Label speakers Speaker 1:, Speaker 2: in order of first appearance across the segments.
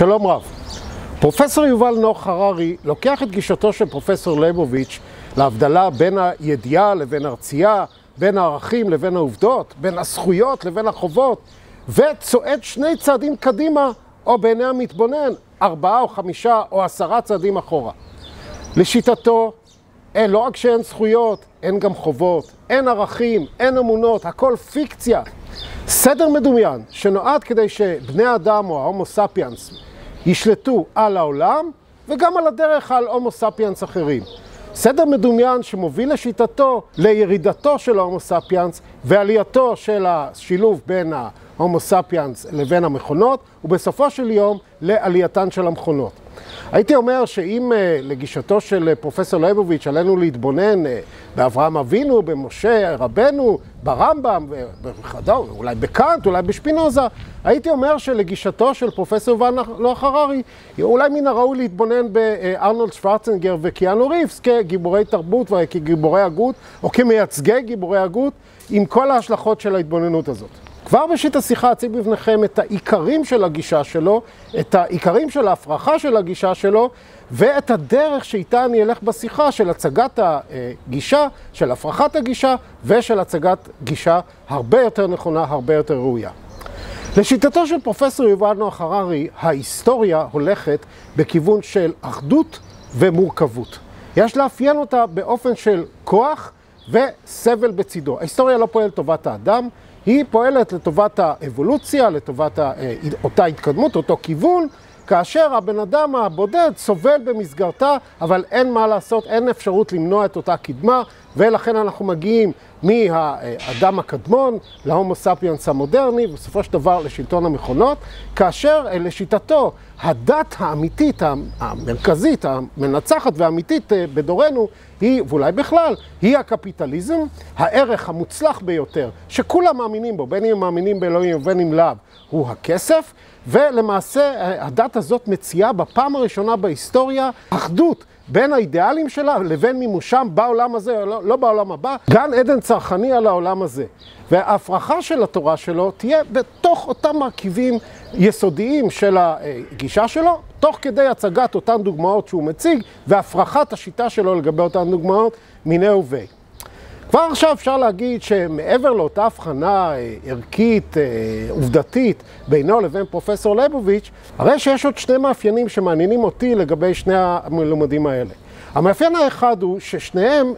Speaker 1: שלום רב. פרופסור יובל נוח הררי לוקח את גישתו של פרופסור ליבוביץ' להבדלה בין הידיעה לבין הרצייה, בין הערכים לבין העובדות, בין הזכויות לבין החובות, וצועד 2 צעדים קדימה, או בעיני המתבונן 4 או 5 או 10 צעדים אחורה. לשיטתו, לא רק שאין זכויות, אין גם חובות, אין ערכים, אין אמונות, הכל פיקציה. סדר מדומיין שנועד כדי שבני האדם או ההומו ספיאנס ישלטו על העולם וגם על הדרך על הומו ספיאנס אחרים. סדר מדומיין שמוביל לשיטתו לירידתו של ההומו ספיאנס ועלייתו של השילוב בין ההומו ספיאנס לבין המכונות, ובסופו של יום לעלייתן של המכונות. הייתי אומר שאם לגישתו של פרופסור ליבוביץ' עלינו להתבונן באברהם אבינו, במשה רבנו, ברמב"ם, אולי בקאנט, אולי בשפינוזה, הייתי אומר שלגישתו של פרופסור יובל נוח הררי, אולי מן הראוי להתבונן בארנולד שוורצנגר וקיאנו ריבס כגיבורי תרבות וכגיבורי הגות, או כמייצגי גיבורי הגות, עם כל ההשלכות של ההתבוננות הזאת. כבר בראשית השיחה אציג בפניכם את העיקרים של הגישה שלו, את העיקרים של ההפרחה של הגישה שלו, ואת הדרך שאיתה אני אלך בשיחה של הצגת הגישה, של הפרחת הגישה, ושל הצגת גישה הרבה יותר נכונה, הרבה יותר ראויה. לשיטתו של פרופסור יובל נוח הררי, ההיסטוריה הולכת בכיוון של אחדות ומורכבות. יש לאפיין אותה באופן של כוח וסבל בצידו. ההיסטוריה לא פועלת לטובת האדם, היא פועלת לטובת האבולוציה, לטובת אותה התקדמות, אותו כיוון, כאשר הבן אדם הבודד סובל במסגרתה, אבל אין מה לעשות, אין אפשרות למנוע את אותה קדמה, ולכן אנחנו מגיעים מהאדם הקדמון להומו ספיאנס המודרני, ובסופו של דבר לשלטון המכונות, כאשר לשיטתו הדת האמיתית, המרכזית, המנצחת והאמיתית בדורנו, היא, ואולי בכלל, היא הקפיטליזם, הערך המוצלח ביותר, שכולם מאמינים בו, בין אם מאמינים באלוהים ובין אם לאו, הוא הכסף, ולמעשה הדת הזאת מציעה בפעם הראשונה בהיסטוריה אחדות בין האידיאלים שלה לבין מימושם בעולם הזה, לא בעולם הבא, גן עדן צרכני על העולם הזה. וההפרחה של התורה שלו תהיה בתוך אותם מרכיבים יסודיים של הגישה שלו, תוך כדי הצגת אותן דוגמאות שהוא מציג, והפרחת השיטה שלו לגבי אותן דוגמאות מיני ובי. כבר עכשיו אפשר להגיד שמעבר לאותה הבחנה ערכית, עובדתית, בינו לבין פרופסור ליבוביץ', הרי שיש עוד 2 מאפיינים שמעניינים אותי לגבי 2 המלומדים האלה. המאפיין האחד הוא ששניהם,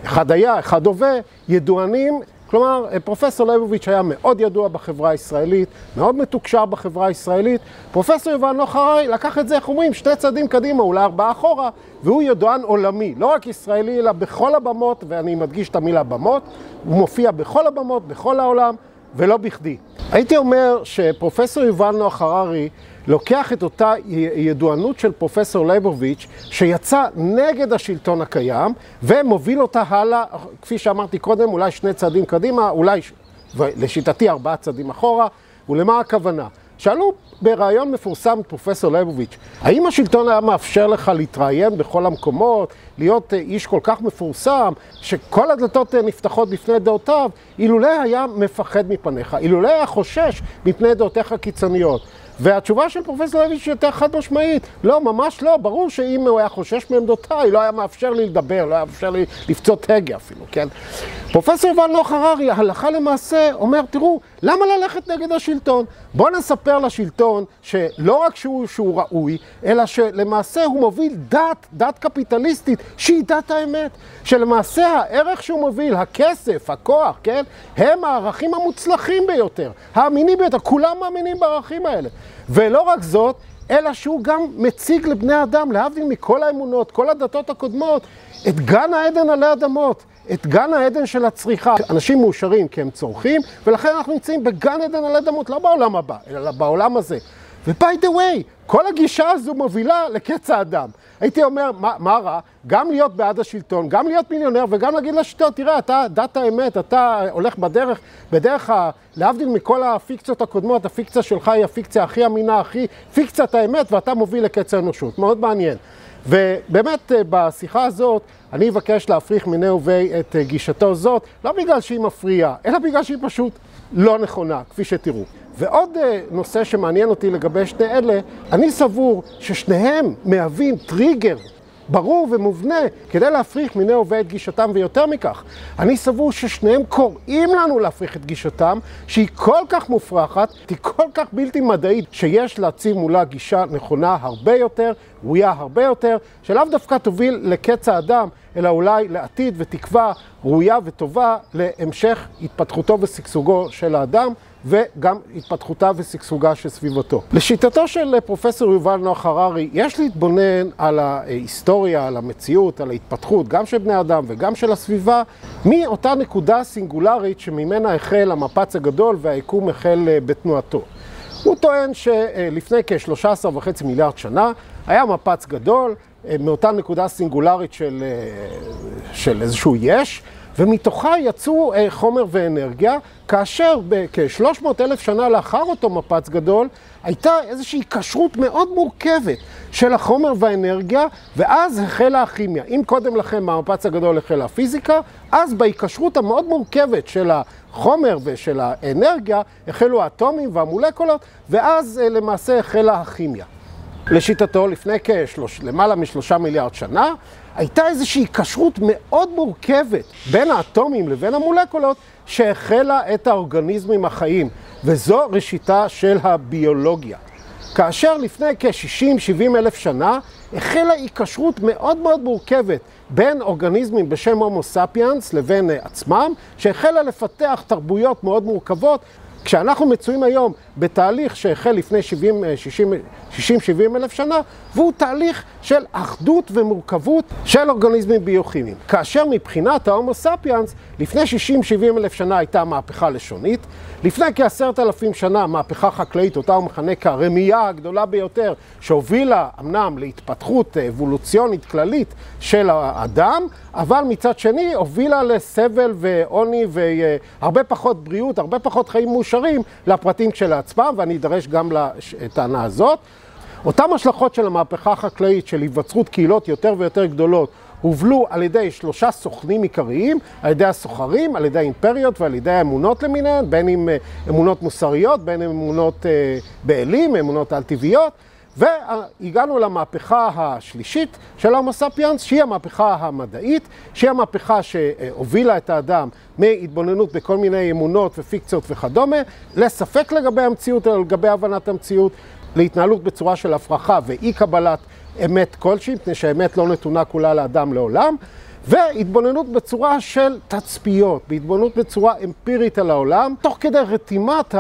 Speaker 1: אחד היה, אחד הווה, ידוענים, כלומר, פרופסור ליבוביץ' היה מאוד ידוע בחברה הישראלית, מאוד מתוקשר בחברה הישראלית. פרופסור יובל נוח הררי לקח את זה, איך אומרים, 2 צעדים קדימה, אולי 4 אחורה, והוא ידוען עולמי, לא רק ישראלי, אלא בכל הבמות, ואני מדגיש את המילה במות, הוא מופיע בכל הבמות, בכל העולם, ולא בכדי. הייתי אומר שפרופסור יובל נוח הררי לוקח את אותה ידוענות של פרופסור ליבוביץ' שיצא נגד השלטון הקיים ומוביל אותה הלאה, כפי שאמרתי קודם, אולי 2 צעדים קדימה, אולי לשיטתי 4 צעדים אחורה. ולמה הכוונה? שאלו ברעיון מפורסם פרופסור ליבוביץ', האם השלטון היה מאפשר לך להתראיין בכל המקומות, להיות איש כל כך מפורסם, שכל הדלתות נפתחות בפני דעותיו, אילולא היה מפחד מפניך, אילולא היה חושש מפני דעותיך קיצוניות? והתשובה של פרופסור ליבוביץ' יותר חד משמעית, לא, ממש לא, ברור שאם הוא היה חושש מעמדותיי, לא היה מאפשר לי לדבר, לא היה מאפשר לי לפצות הגה אפילו, כן? פרופסור יובל נוח הררי, הלכה למעשה, אומר, תראו, למה ללכת נגד השלטון? בואו נספר לשלטון שלא רק שהוא ראוי, אלא שלמעשה הוא מוביל דת קפיטליסטית, שהיא דת האמת, שלמעשה הערך שהוא מוביל, הכסף, הכוח, כן? הם הערכים המוצלחים ביותר, האמינים ביותר, כולם מאמינים בערכים האלה. ולא רק זאת, אלא שהוא גם מציג לבני אדם, להבדיל מכל האמונות, כל הדתות הקודמות, את גן העדן עלי אדמות, את גן העדן של הצריכה. אנשים מאושרים כי הם צורכים, ולכן אנחנו נמצאים בגן עדן עלי אדמות, לא בעולם הבא, אלא בעולם הזה. ו-by the way, כל הגישה הזו מובילה לקץ האדם. הייתי אומר, מה רע? גם להיות בעד השלטון, גם להיות מיליונר, וגם להגיד לשלטון, תראה, אתה דת האמת, אתה הולך בדרך להבדיל מכל הפיקציות הקודמות, הפיקציה שלך היא הפיקציה הכי אמינה, הכי פיקציית האמת, ואתה מוביל לקץ האנושות. מאוד מעניין. ובאמת בשיחה הזאת אני אבקש להפריך מיני ובי את גישתו זאת, לא בגלל שהיא מפריעה, אלא בגלל שהיא פשוט לא נכונה, כפי שתראו. ועוד נושא שמעניין אותי לגבי שני אלה, אני סבור ששניהם מהווים טריגר ברור ומובנה כדי להפריך מיני הווה את גישתם, ויותר מכך. אני סבור ששניהם קוראים לנו להפריך את גישתם, שהיא כל כך מופרכת, היא כל כך בלתי מדעית, שיש להציב מולה גישה נכונה הרבה יותר, ראויה הרבה יותר, שלאו דווקא תוביל לקץ האדם, אלא אולי לעתיד ותקווה ראויה וטובה להמשך התפתחותו ושגשוגו של האדם, וגם התפתחותה ושגשוגה של סביבתו. לשיטתו של פרופסור יובל נוח הררי, יש להתבונן על ההיסטוריה, על המציאות, על ההתפתחות, גם של בני אדם וגם של הסביבה, מאותה נקודה סינגולרית שממנה החל המפץ הגדול והיקום החל בתנועתו. הוא טוען שלפני כ-13.5 מיליארד שנה היה מפץ גדול, מאותה נקודה סינגולרית של איזשהו יש, ומתוכה יצאו חומר ואנרגיה, כאשר כ-300,000 שנה לאחר אותו מפץ גדול, הייתה איזושהי קשרות מאוד מורכבת של החומר והאנרגיה, ואז החלה הכימיה. אם קודם לכן במפץ הגדול החלה הפיזיקה, אז בהיקשרות המאוד מורכבת של החומר ושל האנרגיה, החלו האטומים והמולקולות, ואז למעשה החלה הכימיה. לשיטתו, לפני למעלה מ3 מיליארד שנה, הייתה איזושהי קשרות מאוד מורכבת בין האטומים לבין המולקולות שהחלה את האורגניזמים החיים, וזו ראשיתה של הביולוגיה. כאשר לפני כ-60-70 אלף שנה החלה היקשרות מאוד מאוד מורכבת בין אורגניזמים בשם הומו ספיאנס לבין עצמם, שהחלה לפתח תרבויות מאוד מורכבות, כשאנחנו מצויים היום בתהליך שהחל לפני 60-70 אלף שנה, והוא תהליך של אחדות ומורכבות של אורגניזמים ביוכימיים. כאשר מבחינת ההומו ספיאנס, לפני 60-70 אלף שנה הייתה מהפכה לשונית, לפני כ10,000 שנה מהפכה חקלאית, אותה הוא מכנה כרמייה הגדולה ביותר, שהובילה אמנם להתפתחות אבולוציונית כללית של האדם, אבל מצד שני הובילה לסבל ועוני והרבה פחות בריאות, הרבה פחות חיים מאושרים לפרטים כשלעצמם, ואני אדרש גם לטענה הזאת. אותם השלכות של המהפכה החקלאית של היווצרות קהילות יותר ויותר גדולות הובלו על ידי 3 סוכנים עיקריים, על ידי הסוחרים, על ידי האימפריות ועל ידי האמונות למיניהן, בין אם אמונות מוסריות, בין אם אמונות באלים, אמונות על-טבעיות, והגענו למהפכה השלישית של ההומו ספיאנס, שהיא המהפכה המדעית, שהיא המהפכה שהובילה את האדם מהתבוננות בכל מיני אמונות ופיקציות וכדומה, לספק לגבי המציאות או לגבי הבנת המציאות, להתנהלות בצורה של הפרחה ואי קבלת אמת כלשהי, מפני שהאמת לא נתונה כולה לאדם לעולם, והתבוננות בצורה של תצפיות, בהתבוננות בצורה אמפירית על העולם, תוך כדי רתימת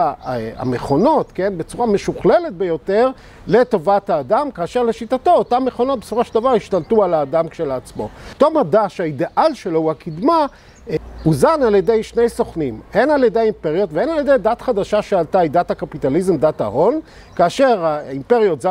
Speaker 1: המכונות, כן, בצורה משוכללת ביותר לטובת האדם, כאשר לשיטתו אותם מכונות בסופו של דבר השתלטו על האדם כשלעצמו. אותו מדע שהאידאל שלו הוא הקדמה, הוזן על ידי 2 סוכנים, הן על ידי האימפריות והן על ידי דת חדשה שעלתה, היא דת הקפיטליזם, דת ההון, כאשר האימפריות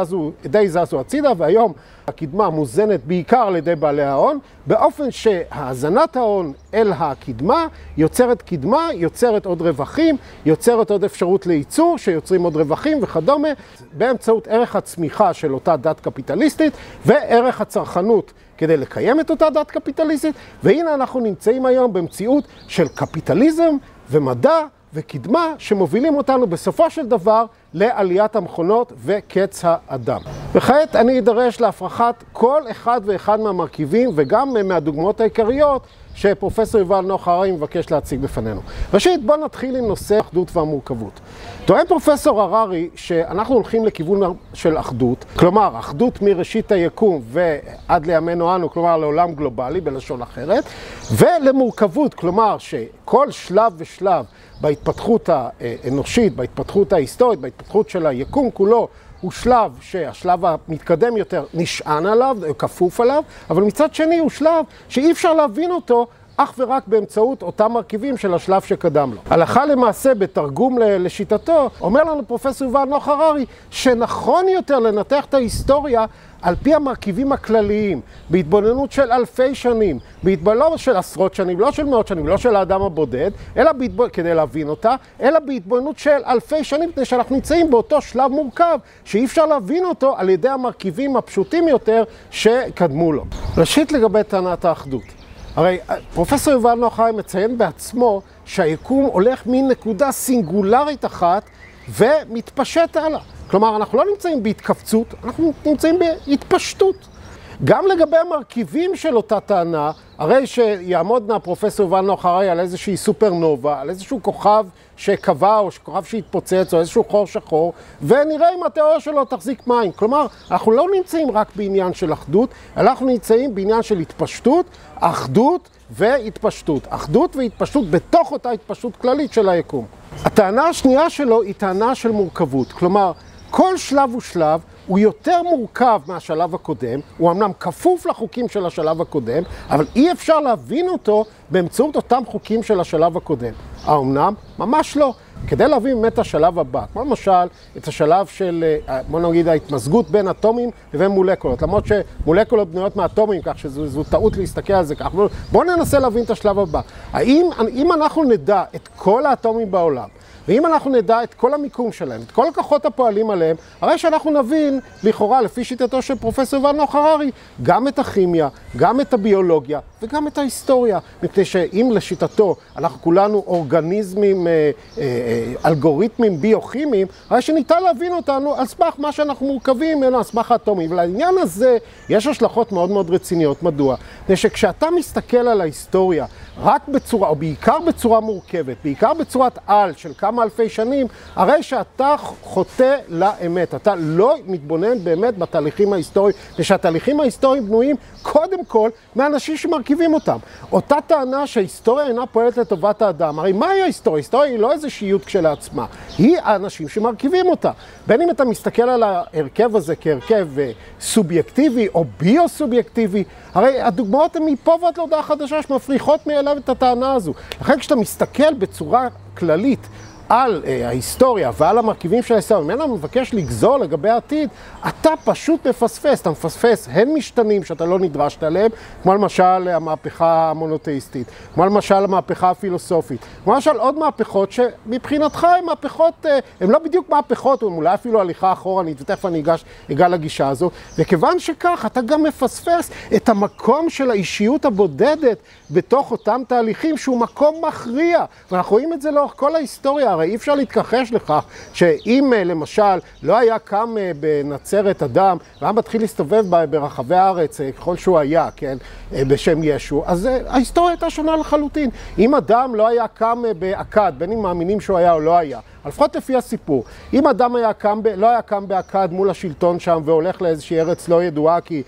Speaker 1: די זזו הצידה, והיום הקדמה מוזנת בעיקר על ידי בעלי ההון, באופן שהזנת ההון אל הקדמה יוצרת קדמה, יוצרת עוד רווחים, יוצרת עוד אפשרות לייצור, שיוצרים עוד רווחים וכדומה, באמצעות ערך הצמיחה של אותה דת קפיטליסטית וערך הצרכנות כדי לקיים את אותה דת קפיטליסטית, והנה אנחנו נמצאים היום במציאות של קפיטליזם ומדע וקדמה שמובילים אותנו בסופו של דבר לעליית המכונות וקץ האדם. וכעת אני אדרש להפרחת כל אחד ואחד מהמרכיבים וגם מהדוגמאות העיקריות שפרופסור יובל נוח הררי מבקש להציג בפנינו. ראשית, בואו נתחיל עם נושא האחדות והמורכבות. טוען פרופסור הררי שאנחנו הולכים לכיוון של אחדות, כלומר אחדות מראשית היקום ועד לימינו אנו, כלומר לעולם גלובלי בלשון אחרת, ולמורכבות, כלומר שכל שלב ושלב בהתפתחות האנושית, בהתפתחות ההיסטורית, בהתפתחות של היקום כולו, הוא שלב שהשלב המתקדם יותר נשען עליו, כפוף עליו, אבל מצד שני הוא שלב שאי אפשר להבין אותו אך ורק באמצעות אותם מרכיבים של השלב שקדם לו. הלכה למעשה בתרגום לשיטתו, אומר לנו פרופסור יובל נוח הררי שנכון יותר לנתח את ההיסטוריה על פי המרכיבים הכלליים, בהתבוננות של אלפי שנים, לא של עשרות שנים, לא של מאות שנים, לא של האדם הבודד, אלא כדי להבין אותה, אלא בהתבוננות של אלפי שנים, כדי שאנחנו נמצאים באותו שלב מורכב, שאי אפשר להבין אותו על ידי המרכיבים הפשוטים יותר שקדמו לו. ראשית לגבי טענת האחדות. הרי פרופסור יובל נוח הררי מציין בעצמו שהיקום הולך מנקודה סינגולרית אחת ומתפשט הלאה. כלומר, אנחנו לא נמצאים בהתכווצות, אנחנו נמצאים בהתפשטות. גם לגבי המרכיבים של אותה טענה, הרי שיעמודנה פרופסור יובל נוח הררי על איזושהי סופרנובה, על איזשהו כוכב שקבע או כוכב שהתפוצץ או איזשהו חור שחור, ונראה אם התיאוריה שלו תחזיק מים. כלומר, אנחנו לא נמצאים רק בעניין של אחדות, אנחנו נמצאים בעניין של התפשטות, אחדות והתפשטות. אחדות והתפשטות בתוך אותה התפשטות כללית של היקום. הטענה השנייה שלו היא טענה של מורכבות. כלומר, כל שלב ושלב הוא יותר מורכב מהשלב הקודם, הוא אמנם כפוף לחוקים של השלב הקודם, אבל אי אפשר להבין אותו באמצעות אותם חוקים של השלב הקודם. האמנם? ממש לא. כדי להבין באמת את השלב הבא, כמו למשל את השלב של, בוא נגיד, ההתמזגות בין אטומים לבין מולקולות, למרות שמולקולות בנויות מאטומים, כך שזו טעות להסתכל על זה כך. בואו ננסה להבין את השלב הבא. אם אנחנו נדע את כל האטומים בעולם, ואם אנחנו נדע את כל המיקום שלהם, את כל הכוחות הפועלים עליהם, הרי שאנחנו נבין, לכאורה, לפי שיטתו של פרופסור יובל נוח הררי, גם את הכימיה, גם את הביולוגיה וגם את ההיסטוריה. מפני שאם לשיטתו אנחנו כולנו אורגניזמים, אלגוריתמים ביוכימיים, הרי שניתן להבין אותנו על סמך מה שאנחנו מורכבים ממנו, על סמך האטומים. ולעניין הזה יש השלכות מאוד מאוד רציניות. מדוע? מפני שכשאתה מסתכל על ההיסטוריה, רק בצורה, או בעיקר בצורה מורכבת, בעיקר בצורת על של כמה אלפי שנים, הרי שאתה חוטא לאמת. אתה לא מתבונן באמת בתהליכים ההיסטוריים, ושהתהליכים ההיסטוריים בנויים קודם כל מאנשים שמרכיבים אותם. אותה טענה שההיסטוריה אינה פועלת לטובת האדם. הרי מהי ההיסטוריה? ההיסטוריה היא לא איזו שיעוד כשלעצמה, היא האנשים שמרכיבים אותה. בין אם אתה מסתכל על ההרכב הזה כהרכב סובייקטיבי או ביו-סובייקטיבי, הרי הדוגמאות הן מפה ועד להודעה חדשה שמפריחות מאליו את הטענה הזו. לכן כשאתה מסתכל בצורה כללית על ההיסטוריה ועל המרכיבים של ההיסטוריה, ממנה מבקש לגזור לגבי העתיד, אתה פשוט מפספס. אתה מפספס הן משתנים שאתה לא נדרשת עליהם, כמו למשל המהפכה המונותאיסטית, כמו למשל המהפכה הפילוסופית, כמו למשל עוד מהפכות שמבחינתך הן מהפכות, הן לא בדיוק מהפכות, הן אולי אפילו הליכה אחורנית, ותכף אני אגע לגישה הזו, וכיוון שכך אתה גם מפספס את המקום של האישיות הבודדת בתוך אותם תהליכים שהוא מקום מכריע, ואנחנו רואים את זה לאורך כל ההיסטוריה. הרי אי אפשר להתכחש לכך שאם למשל לא היה קם בנצרת אדם והיה מתחיל להסתובב ברחבי הארץ ככל שהוא היה, כן, בשם ישו, אז ההיסטוריה הייתה שונה לחלוטין. אם אדם לא היה קם באכד, בין אם מאמינים שהוא היה או לא היה, לפחות לפי הסיפור, אם אדם לא היה קם באכד מול השלטון שם והולך לאיזושהי ארץ לא ידועה כי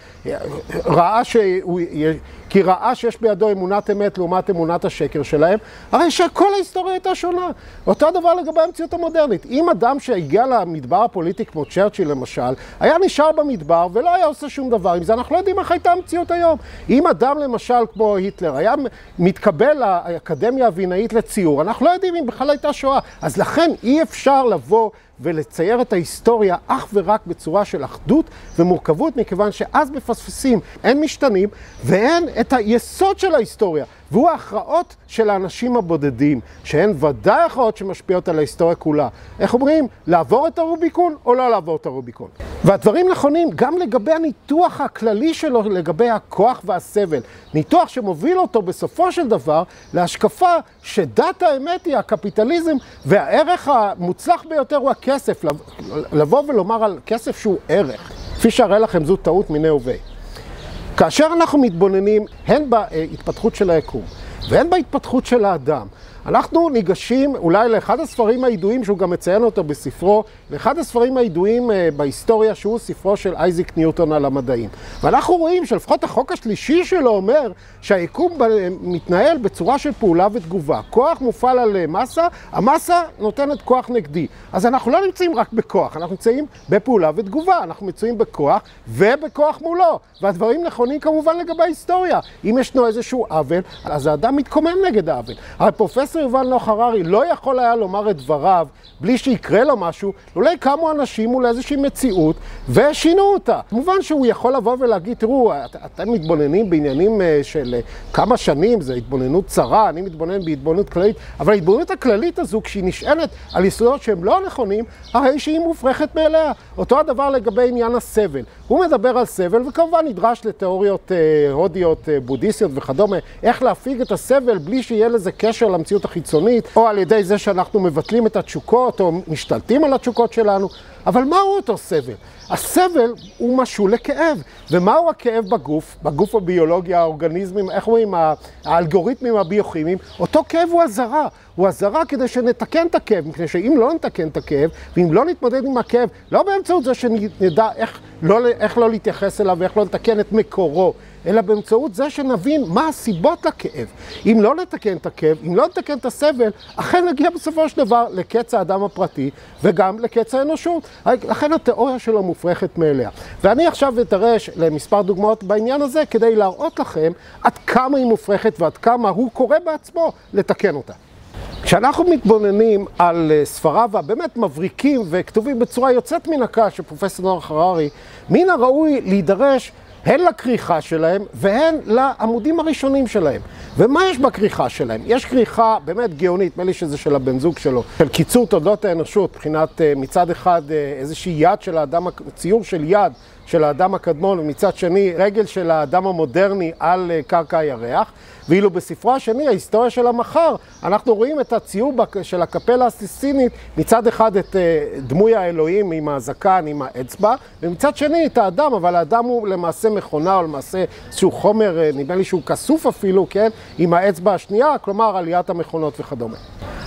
Speaker 1: ראה שיש בידו אמונת אמת לעומת אמונת השקר שלהם, הרי שכל ההיסטוריה הייתה שונה. אותו דבר לגבי המציאות המודרנית. אם אדם שהגיע למדבר הפוליטי כמו צ'רצ'יל למשל, היה נשאר במדבר ולא היה עושה שום דבר עם זה, אנחנו לא יודעים איך הייתה המציאות היום. אם אדם למשל כמו היטלר היה מתקבל לאקדמיה הווינאית לציור, אנחנו לא יודעים אם בכלל הייתה שואה. אז לכן אי אפשר לבוא ולצייר את ההיסטוריה אך ורק בצורה של אחדות ומורכבות, מכיוון שאז מפספסים, אין משתנים ואין את היסוד של ההיסטוריה, והוא ההכרעות של האנשים הבודדים, שהן ודאי הכרעות שמשפיעות על ההיסטוריה כולה. איך אומרים? לעבור את הרוביקון או לא לעבור את הרוביקון? והדברים נכונים גם לגבי הניתוח הכללי שלו לגבי הכוח והסבל. ניתוח שמוביל אותו בסופו של דבר להשקפה שדת האמת היא הקפיטליזם, והערך המוצלח ביותר הוא הכסף. לבוא ולומר על כסף שהוא ערך. כפי שהראה לכם, זו טעות מיני ובי. כאשר אנחנו מתבוננים הן בהתפתחות של היקום והן בהתפתחות של האדם, אנחנו ניגשים אולי לאחד הספרים הידועים שהוא גם מציין אותו בספרו, לאחד הספרים הידועים בהיסטוריה שהוא ספרו של אייזק ניוטון על המדעים. ואנחנו רואים שלפחות החוק השלישי שלו אומר שהיקום מתנהל בצורה של פעולה ותגובה. כוח מופעל על מסה, המסה נותנת כוח נגדי. אז אנחנו לא נמצאים רק בכוח, אנחנו נמצאים בפעולה ותגובה. אנחנו מצויים בכוח ובכוח מולו. והדברים נכונים כמובן לגבי ההיסטוריה. אם ישנו איזשהו עוול, אז האדם מתקומם נגד העוול. הרי פרופסור יובל נוח הררי לא יכול היה לומר את דבריו בלי שיקרה לו משהו, אולי קמו אנשים מול איזושהי מציאות ושינו אותה. כמובן שהוא יכול לבוא ולהגיד, תראו, אתם מתבוננים בעניינים של כמה שנים, זה התבוננות צרה, אני מתבונן בהתבוננות כללית, אבל ההתבוננות הכללית הזו, כשהיא נשענת על יסודות שהם לא נכונים, הרי שהיא מופרכת מאליה. אותו הדבר לגבי עניין הסבל. הוא מדבר על סבל, וכמובן נדרש לתיאוריות הודיות, בודהיסטיות וכדומה, איך להפיג את הסבל בלי שיהיה לזה קשר למציאות החיצונית, או על ידי זה שאנחנו מבטלים את התשוקות, או משתלטים על התשוקות שלנו. אבל מהו אותו סבל? הסבל הוא משול לכאב. ומהו הכאב בגוף? בגוף הביולוגי, האורגניזמים, איך רואים, האלגוריתמים הביוכימיים, אותו כאב הוא הזרה. הוא הזרה כדי שנתקן את הכאב, מפני שאם לא נתקן את הכאב, ואם לא נתמודד עם הכאב, לא באמצעות זה שנדע איך לא להתייחס אליו ואיך לא לתקן את מקורו, אלא באמצעות זה שנבין מה הסיבות לכאב. אם לא נתקן את הכאב, אם לא נתקן את הסבל, אכן נגיע בסופו של דבר לקץ האדם הפרטי וגם לקץ האנושות. לכן התיאוריה שלו מופרכת מאליה. ואני עכשיו אתרש למספר דוגמאות בעניין הזה כדי להראות לכם עד כמה היא מופרכת ועד כמה הוא קורא בעצמו לתקן אותה. כשאנחנו מתבוננים על ספריו הבאמת מבריקים וכתובים בצורה יוצאת מן הכלל של פרופסור נוח הררי, מן הראוי להידרש הן לכריכה שלהם והן לעמודים הראשונים שלהם. ומה יש בכריכה שלהם? יש כריכה באמת גאונית, נדמה לי שזה של הבן זוג שלו, של קיצור תולדות האנושות, מבחינת מצד אחד איזושהי יד של האדם, ציור של יד של האדם הקדמון, ומצד שני רגל של האדם המודרני על קרקע הירח. ואילו בספרו השני, ההיסטוריה של המחר, אנחנו רואים את הציור של הקפלה הסיסטינית, מצד אחד את דמוי האלוהים עם הזקן, עם האצבע, ומצד שני את האדם, אבל האדם הוא למעשה מכונה, או למעשה איזשהו חומר, נדמה לי שהוא כסוף אפילו, כן, עם האצבע השנייה, כלומר עליית המכונות וכדומה.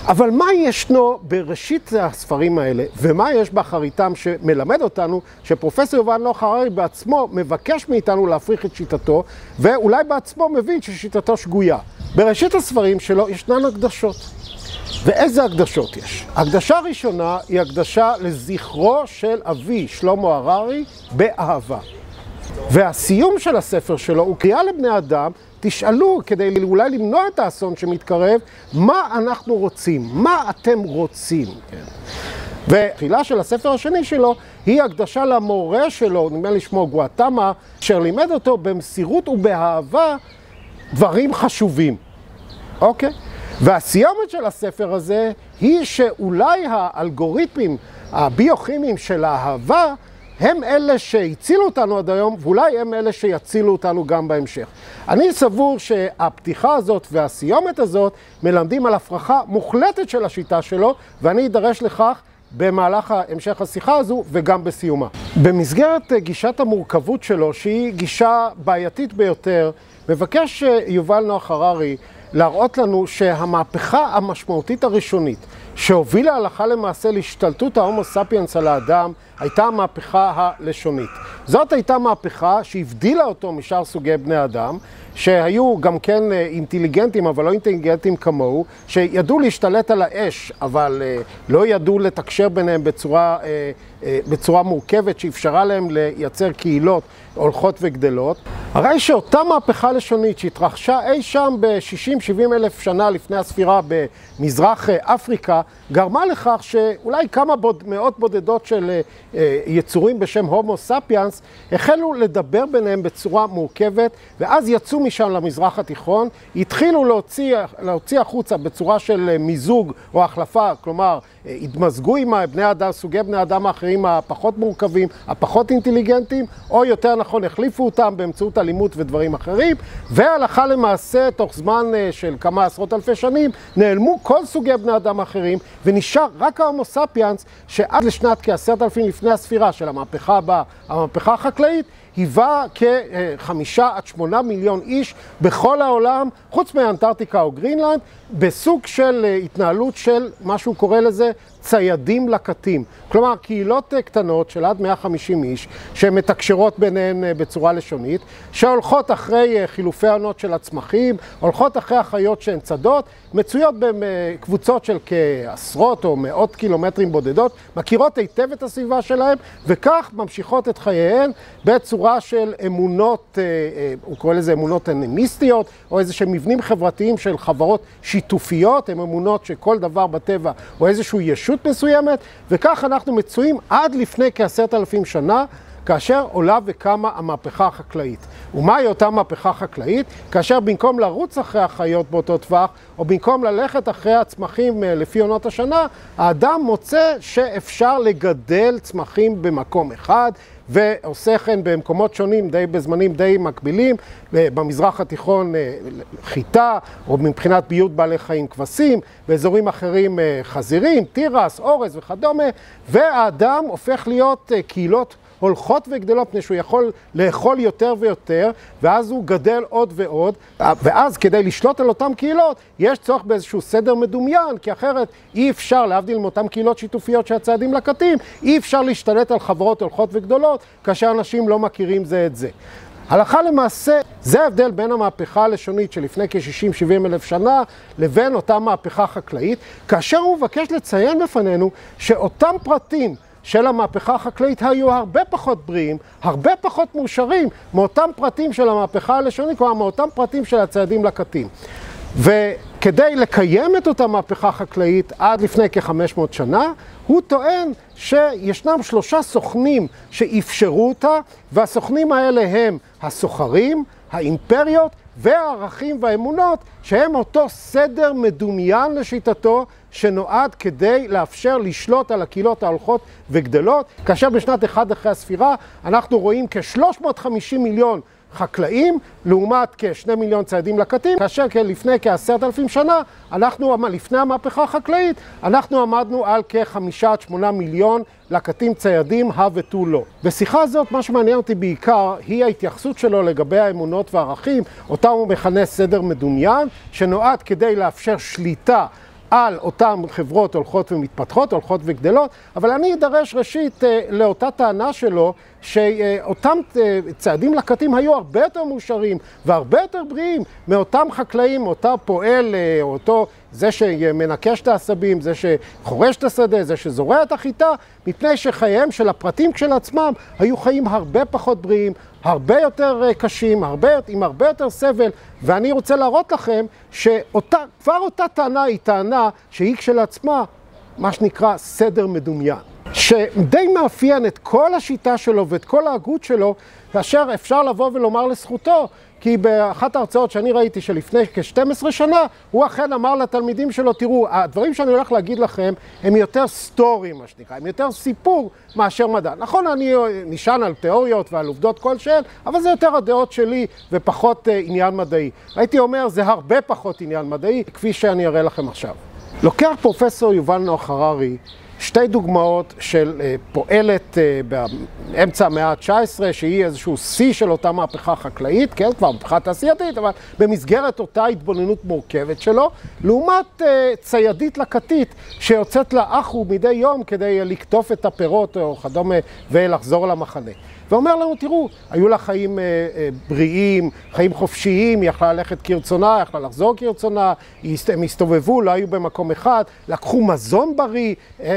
Speaker 1: אבל מה ישנו בראשית הספרים האלה, ומה יש באחריתם שמלמד אותנו, שפרופסור יובל נוח הררי בעצמו מבקש מאיתנו להפריך את שיטתו, ואולי בעצמו מבין ששיטתו שגויה. בראשית הספרים שלו ישנן הקדשות. ואיזה הקדשות יש? הקדשה הראשונה היא הקדשה לזכרו של אבי, שלמה הררי, באהבה. והסיום של הספר שלו הוא קריאה לבני אדם, תשאלו כדי אולי למנוע את האסון שמתקרב, מה אנחנו רוצים, מה אתם רוצים. ותחילה של הספר השני שלו היא הקדשה למורה שלו, נדמה לי שמו גואטמה, אשר לימד אותו במסירות ובאהבה דברים חשובים. אוקיי? והסיומת של הספר הזה היא שאולי האלגוריתמים הביוכימיים של האהבה הם אלה שהצילו אותנו עד היום, ואולי הם אלה שיצילו אותנו גם בהמשך. אני סבור שהפתיחה הזאת והסיומת הזאת מלמדים על הפרחה מוחלטת של השיטה שלו, ואני אדרש לכך במהלך המשך השיחה הזו וגם בסיומה. במסגרת גישת המורכבות שלו, שהיא גישה בעייתית ביותר, מבקש יובל נוח הררי להראות לנו שהמהפכה המשמעותית הראשונית שהובילה הלכה למעשה להשתלטות ההומו ספיאנס על האדם הייתה המהפכה הלשונית. זאת הייתה מהפכה שהבדילה אותו משאר סוגי בני אדם, שהיו גם כן אינטליגנטים אבל לא אינטליגנטים כמוהו, שידעו להשתלט על האש אבל לא ידעו לתקשר ביניהם בצורה מורכבת שאפשרה להם לייצר קהילות הולכות וגדלות. הרי שאותה מהפכה לשונית שהתרחשה אי שם ב-60-70 אלף שנה לפני הספירה במזרח אפריקה, גרמה לכך שאולי כמה מאות בודדות של יצורים בשם הומו ספיאנס החלו לדבר ביניהם בצורה מורכבת, ואז יצאו משם למזרח התיכון, התחילו להוציא החוצה בצורה של מיזוג או החלפה, כלומר התמזגו עם בני אדם, סוגי בני אדם האחרים הפחות מורכבים, הפחות אינטליגנטים, או יותר נכון החליפו אותם באמצעות אלימות ודברים אחרים, והלכה למעשה תוך זמן של כמה עשרות אלפי שנים נעלמו כל סוגי בני אדם האחרים, ונשאר רק ההומו ספיאנס שעד לשנת כ10,000 לפני הספירה של המהפכה הבאה, המהפכה החקלאית, היווה כ5 עד 8 מיליון איש בכל העולם, חוץ מאנטארקטיקה או גרינלנד, בסוג של התנהלות של מה שהוא קורא לזה ציידים לקטים. כלומר, קהילות קטנות של עד 150 איש, שהן מתקשרות ביניהן בצורה לשונית, שהולכות אחרי חילופי עונות של הצמחים, הולכות אחרי החיות שהן צדות, מצויות בקבוצות של כעשרות או מאות קילומטרים בודדות, מכירות היטב את הסביבה שלהן, וכך ממשיכות את חייהן בצורה של אמונות, הוא קורא לזה אמונות אנימיסטיות, או איזה שהם מבנים חברתיים של חברות שיתופיות, הן אמונות שכל דבר בטבע הוא איזשהו ישות מסוימת, וכך אנחנו מצויים עד לפני כ10,000 שנה, כאשר עולה וקמה המהפכה החקלאית. ומהי אותה מהפכה חקלאית? כאשר במקום לרוץ אחרי החיות באותו טווח, או במקום ללכת אחרי הצמחים לפי עונות השנה, האדם מוצא שאפשר לגדל צמחים במקום אחד, ועושה כן במקומות שונים, בזמנים די מקבילים, במזרח התיכון חיטה, או מבחינת ביות בעלי חיים כבשים, באזורים אחרים חזירים, תירס, אורז וכדומה, והאדם הופך להיות קהילות הולכות וגדלות, מפני שהוא יכול לאכול יותר ויותר, ואז הוא גדל עוד ועוד, ואז כדי לשלוט על אותם קהילות, יש צורך באיזשהו סדר מדומיין, כי אחרת אי אפשר, להבדיל מאותן קהילות שיתופיות שהציידים לקטים, אי אפשר להשתלט על חברות הולכות וגדולות, כאשר אנשים לא מכירים זה את זה. הלכה למעשה, זה ההבדל בין המהפכה הלשונית שלפני כ-60-70 אלף שנה, לבין אותה מהפכה חקלאית, כאשר הוא מבקש לציין בפנינו שאותם פרטים של המהפכה החקלאית היו הרבה פחות בריאים, הרבה פחות מאושרים מאותם פרטים של המהפכה הלשונית, כלומר מאותם פרטים של הציידים לקטים. וכדי לקיים את אותה מהפכה חקלאית עד לפני כ-500 שנה, הוא טוען שישנם 3 סוכנים שאפשרו אותה, והסוכנים האלה הם הסוחרים, האימפריות והערכים והאמונות, שהם אותו סדר מדומיין לשיטתו, שנועד כדי לאפשר לשלוט על הקהילות ההולכות וגדלות, כאשר בשנת 1 אחרי הספירה אנחנו רואים כ-350 מיליון חקלאים, לעומת כ-2 מיליון ציידים לקטים, כאשר לפני כ10,000 שנה, לפני המהפכה החקלאית, אנחנו עמדנו על כ5-8 מיליון לקטים ציידים, ותו לא. בשיחה הזאת, מה שמעניין אותי בעיקר, היא ההתייחסות שלו לגבי האמונות והערכים, אותם הוא מכנה סדר מדומיין, שנועד כדי לאפשר שליטה על אותן חברות הולכות ומתפתחות, הולכות וגדלות, אבל אני אדרש ראשית לאותה טענה שלו, שאותם ציידים לקטים היו הרבה יותר מאושרים והרבה יותר בריאים מאותם חקלאים, אותה פועל, אותו זה שמנקש את העשבים, זה שחורש את השדה, זה שזורע את החיטה, מפני שחייהם של הפרטים כשלעצמם היו חיים הרבה פחות בריאים, הרבה יותר קשים, עם הרבה יותר סבל, ואני רוצה להראות לכם שכבר אותה טענה היא טענה שהיא כשלעצמה מה שנקרא סדר מדומיין, שדי מאפיין את כל השיטה שלו ואת כל ההגות שלו, כאשר אפשר לבוא ולומר לזכותו, כי באחת ההרצאות שאני ראיתי שלפני כ-12 שנה, הוא אכן אמר לתלמידים שלו, תראו, הדברים שאני הולך להגיד לכם הם יותר סטוריים, מה שנקרא, הם יותר סיפור מאשר מדע. נכון, אני נשען על תיאוריות ועל עובדות כלשהן, אבל זה יותר הדעות שלי ופחות עניין מדעי. הייתי אומר, זה הרבה פחות עניין מדעי, כפי שאני אראה לכם עכשיו. לוקח פרופסור יובל נוח הררי 2 דוגמאות של פועלת באמצע המאה ה-19, שהיא איזשהו שיא של אותה מהפכה חקלאית, כן, כבר מהפכה תעשייתית, אבל במסגרת אותה התבוננות מורכבת שלו, לעומת ציידית לקטית שיוצאת לאחו מדי יום כדי לקטוף את הפירות או כדומה ולחזור למחנה. ואומר לנו, תראו, היו לה חיים בריאים, חיים חופשיים, היא יכלה ללכת כרצונה, יכלה לחזור כרצונה, הם הסתובבו, לא היו במקום אחד, לקחו מזון בריא,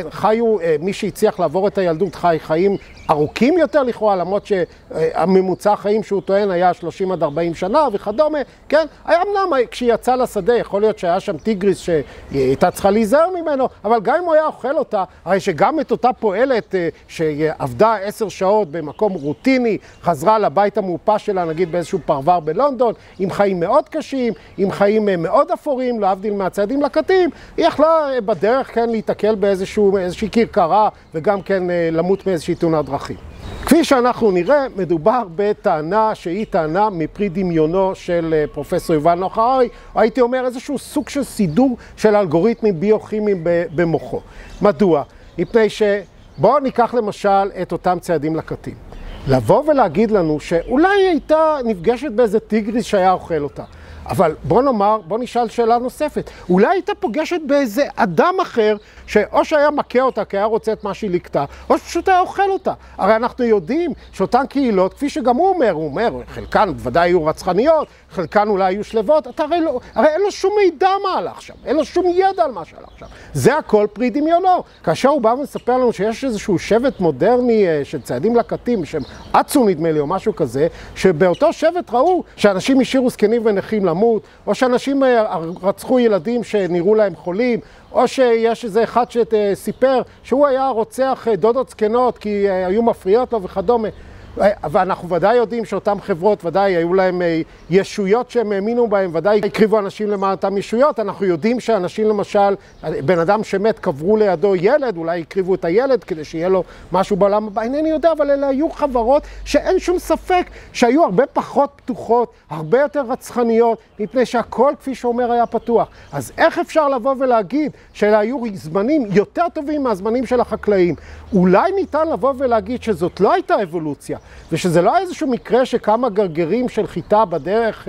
Speaker 1: חיו, מי שהצליח לעבור את הילדות חי חיים ארוכים יותר לכאורה, למרות שהממוצע החיים שהוא טוען היה 30 עד 40 שנה וכדומה, כן? היה אמנם כשהיא יצאה לשדה, יכול להיות שהיה שם טיגריס שהיא הייתה צריכה להיזהר ממנו, אבל גם אם הוא היה אוכל אותה, הרי שגם את אותה פועלת שעבדה 10 שעות במקום רוטיני, חזרה לבית המאופש שלה, נגיד באיזשהו פרבר בלונדון, עם חיים מאוד קשים, עם חיים מאוד אפורים, להבדיל מהציידים לקטים, היא יכלה בדרך כן להתקל באיזושהי כרכרה, וגם כן למות מאיזושהי תאונת דרכים. כפי שאנחנו נראה, מדובר בטענה שהיא טענה מפרי דמיונו של פרופסור יובל נוח הררי, או הייתי אומר איזשהו סוג של סידור של אלגוריתמים ביוכימיים במוחו. מדוע? מפני בואו ניקח למשל את אותם ציידים לקטים. לבוא ולהגיד לנו שאולי היא הייתה נפגשת באיזה טיגריס שהיה אוכל אותה. אבל בוא נשאל שאלה נוספת. אולי הייתה פוגשת באיזה אדם אחר, שאו שהיה מכה אותה כי היה רוצה את מה שהיא לקטה, או שפשוט היה אוכל אותה. הרי אנחנו יודעים שאותן קהילות, כפי שגם הוא אומר, חלקן ודאי היו רצחניות, חלקן אולי היו שלבות, הרי אין לו שום מידע מה הלך שם, אין לו שום ידע על מה שהלך שם. זה הכל פרי דמיונו. כאשר הוא בא ומספר לנו שיש איזשהו שבט מודרני של ציידים לקטים, בשם אצו נדמה לי או משהו כזה, שבאותו שבט ראו שאנשים השאירו זקנים ונכים למות, או שאנשים רצחו ילדים שנראו להם חולים, או שיש איזה אחד שסיפר שהוא היה רוצח דודות זקנות כי היו מפריעות לו וכדומה. ואנחנו ודאי יודעים שאותן חברות, ודאי היו להם ישויות שהם האמינו בהם, ודאי הקריבו אנשים למען אותם ישויות. אנחנו יודעים שאנשים למשל, בן אדם שמת קברו לידו ילד, אולי הקריבו את הילד כדי שיהיה לו משהו בעולם הבא, אינני יודע, אבל אלה היו חברות שאין שום ספק שהיו הרבה פחות פתוחות, הרבה יותר רצחניות, מפני שהכל כפי שאומר היה פתוח. אז איך אפשר לבוא ולהגיד שאלה היו זמנים יותר טובים מהזמנים של החקלאים? אולי ניתן לבוא ולהגיד שזאת לא הייתה אבולוציה, ושזה לא איזשהו מקרה שכמה גרגרים של חיטה בדרך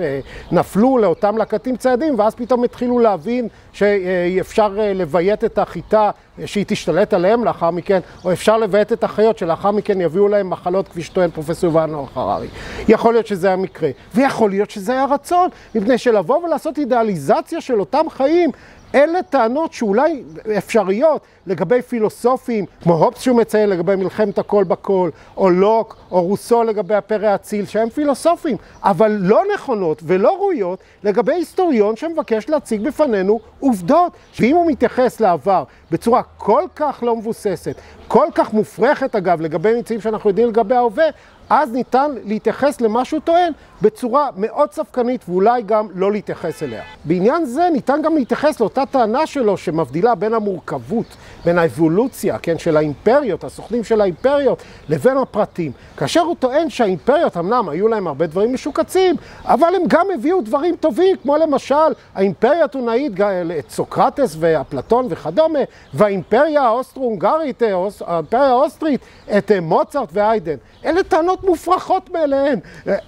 Speaker 1: נפלו לאותם לקטים ציידים, ואז פתאום התחילו להבין שאפשר לביית את החיטה שהיא תשתלט עליהם לאחר מכן, או אפשר לביית את החיות שלאחר מכן יביאו להם מחלות כפי שטוען פרופסור יובל נוח הררי. יכול להיות שזה המקרה, ויכול להיות שזה היה רצון, מפני שלבוא ולעשות אידיאליזציה של אותם חיים, אלה טענות שאולי אפשריות לגבי פילוסופים, כמו הובס שהוא מציין לגבי מלחמת הכל בכל, או לוק, או רוסו לגבי הפרא האציל, שהם פילוסופים, אבל לא נכונות ולא ראויות לגבי היסטוריון שמבקש להציג בפנינו עובדות. ואם הוא מתייחס לעבר בצורה כל כך לא מבוססת, כל כך מופרכת אגב לגבי מציאים שאנחנו יודעים לגבי ההווה, אז ניתן להתייחס למה שהוא טוען בצורה מאוד ספקנית ואולי גם לא להתייחס אליה. בעניין זה ניתן גם להתייחס לאותה טענה שלו שמבדילה בין המורכבות, בין האבולוציה, כן, של האימפריות, הסוכנים של האימפריות, לבין הפרטים. כאשר הוא טוען שהאימפריות אמנם היו להם הרבה דברים משוקצים, אבל הם גם הביאו דברים טובים, כמו למשל האימפריה האתונאית, את סוקרטס ואפלטון וכדומה, והאימפריה האוסטרו-הונגרית, האימפריה האוסטרית, את מוצרט והיידן. אלה טענות מופרכות מאליהן.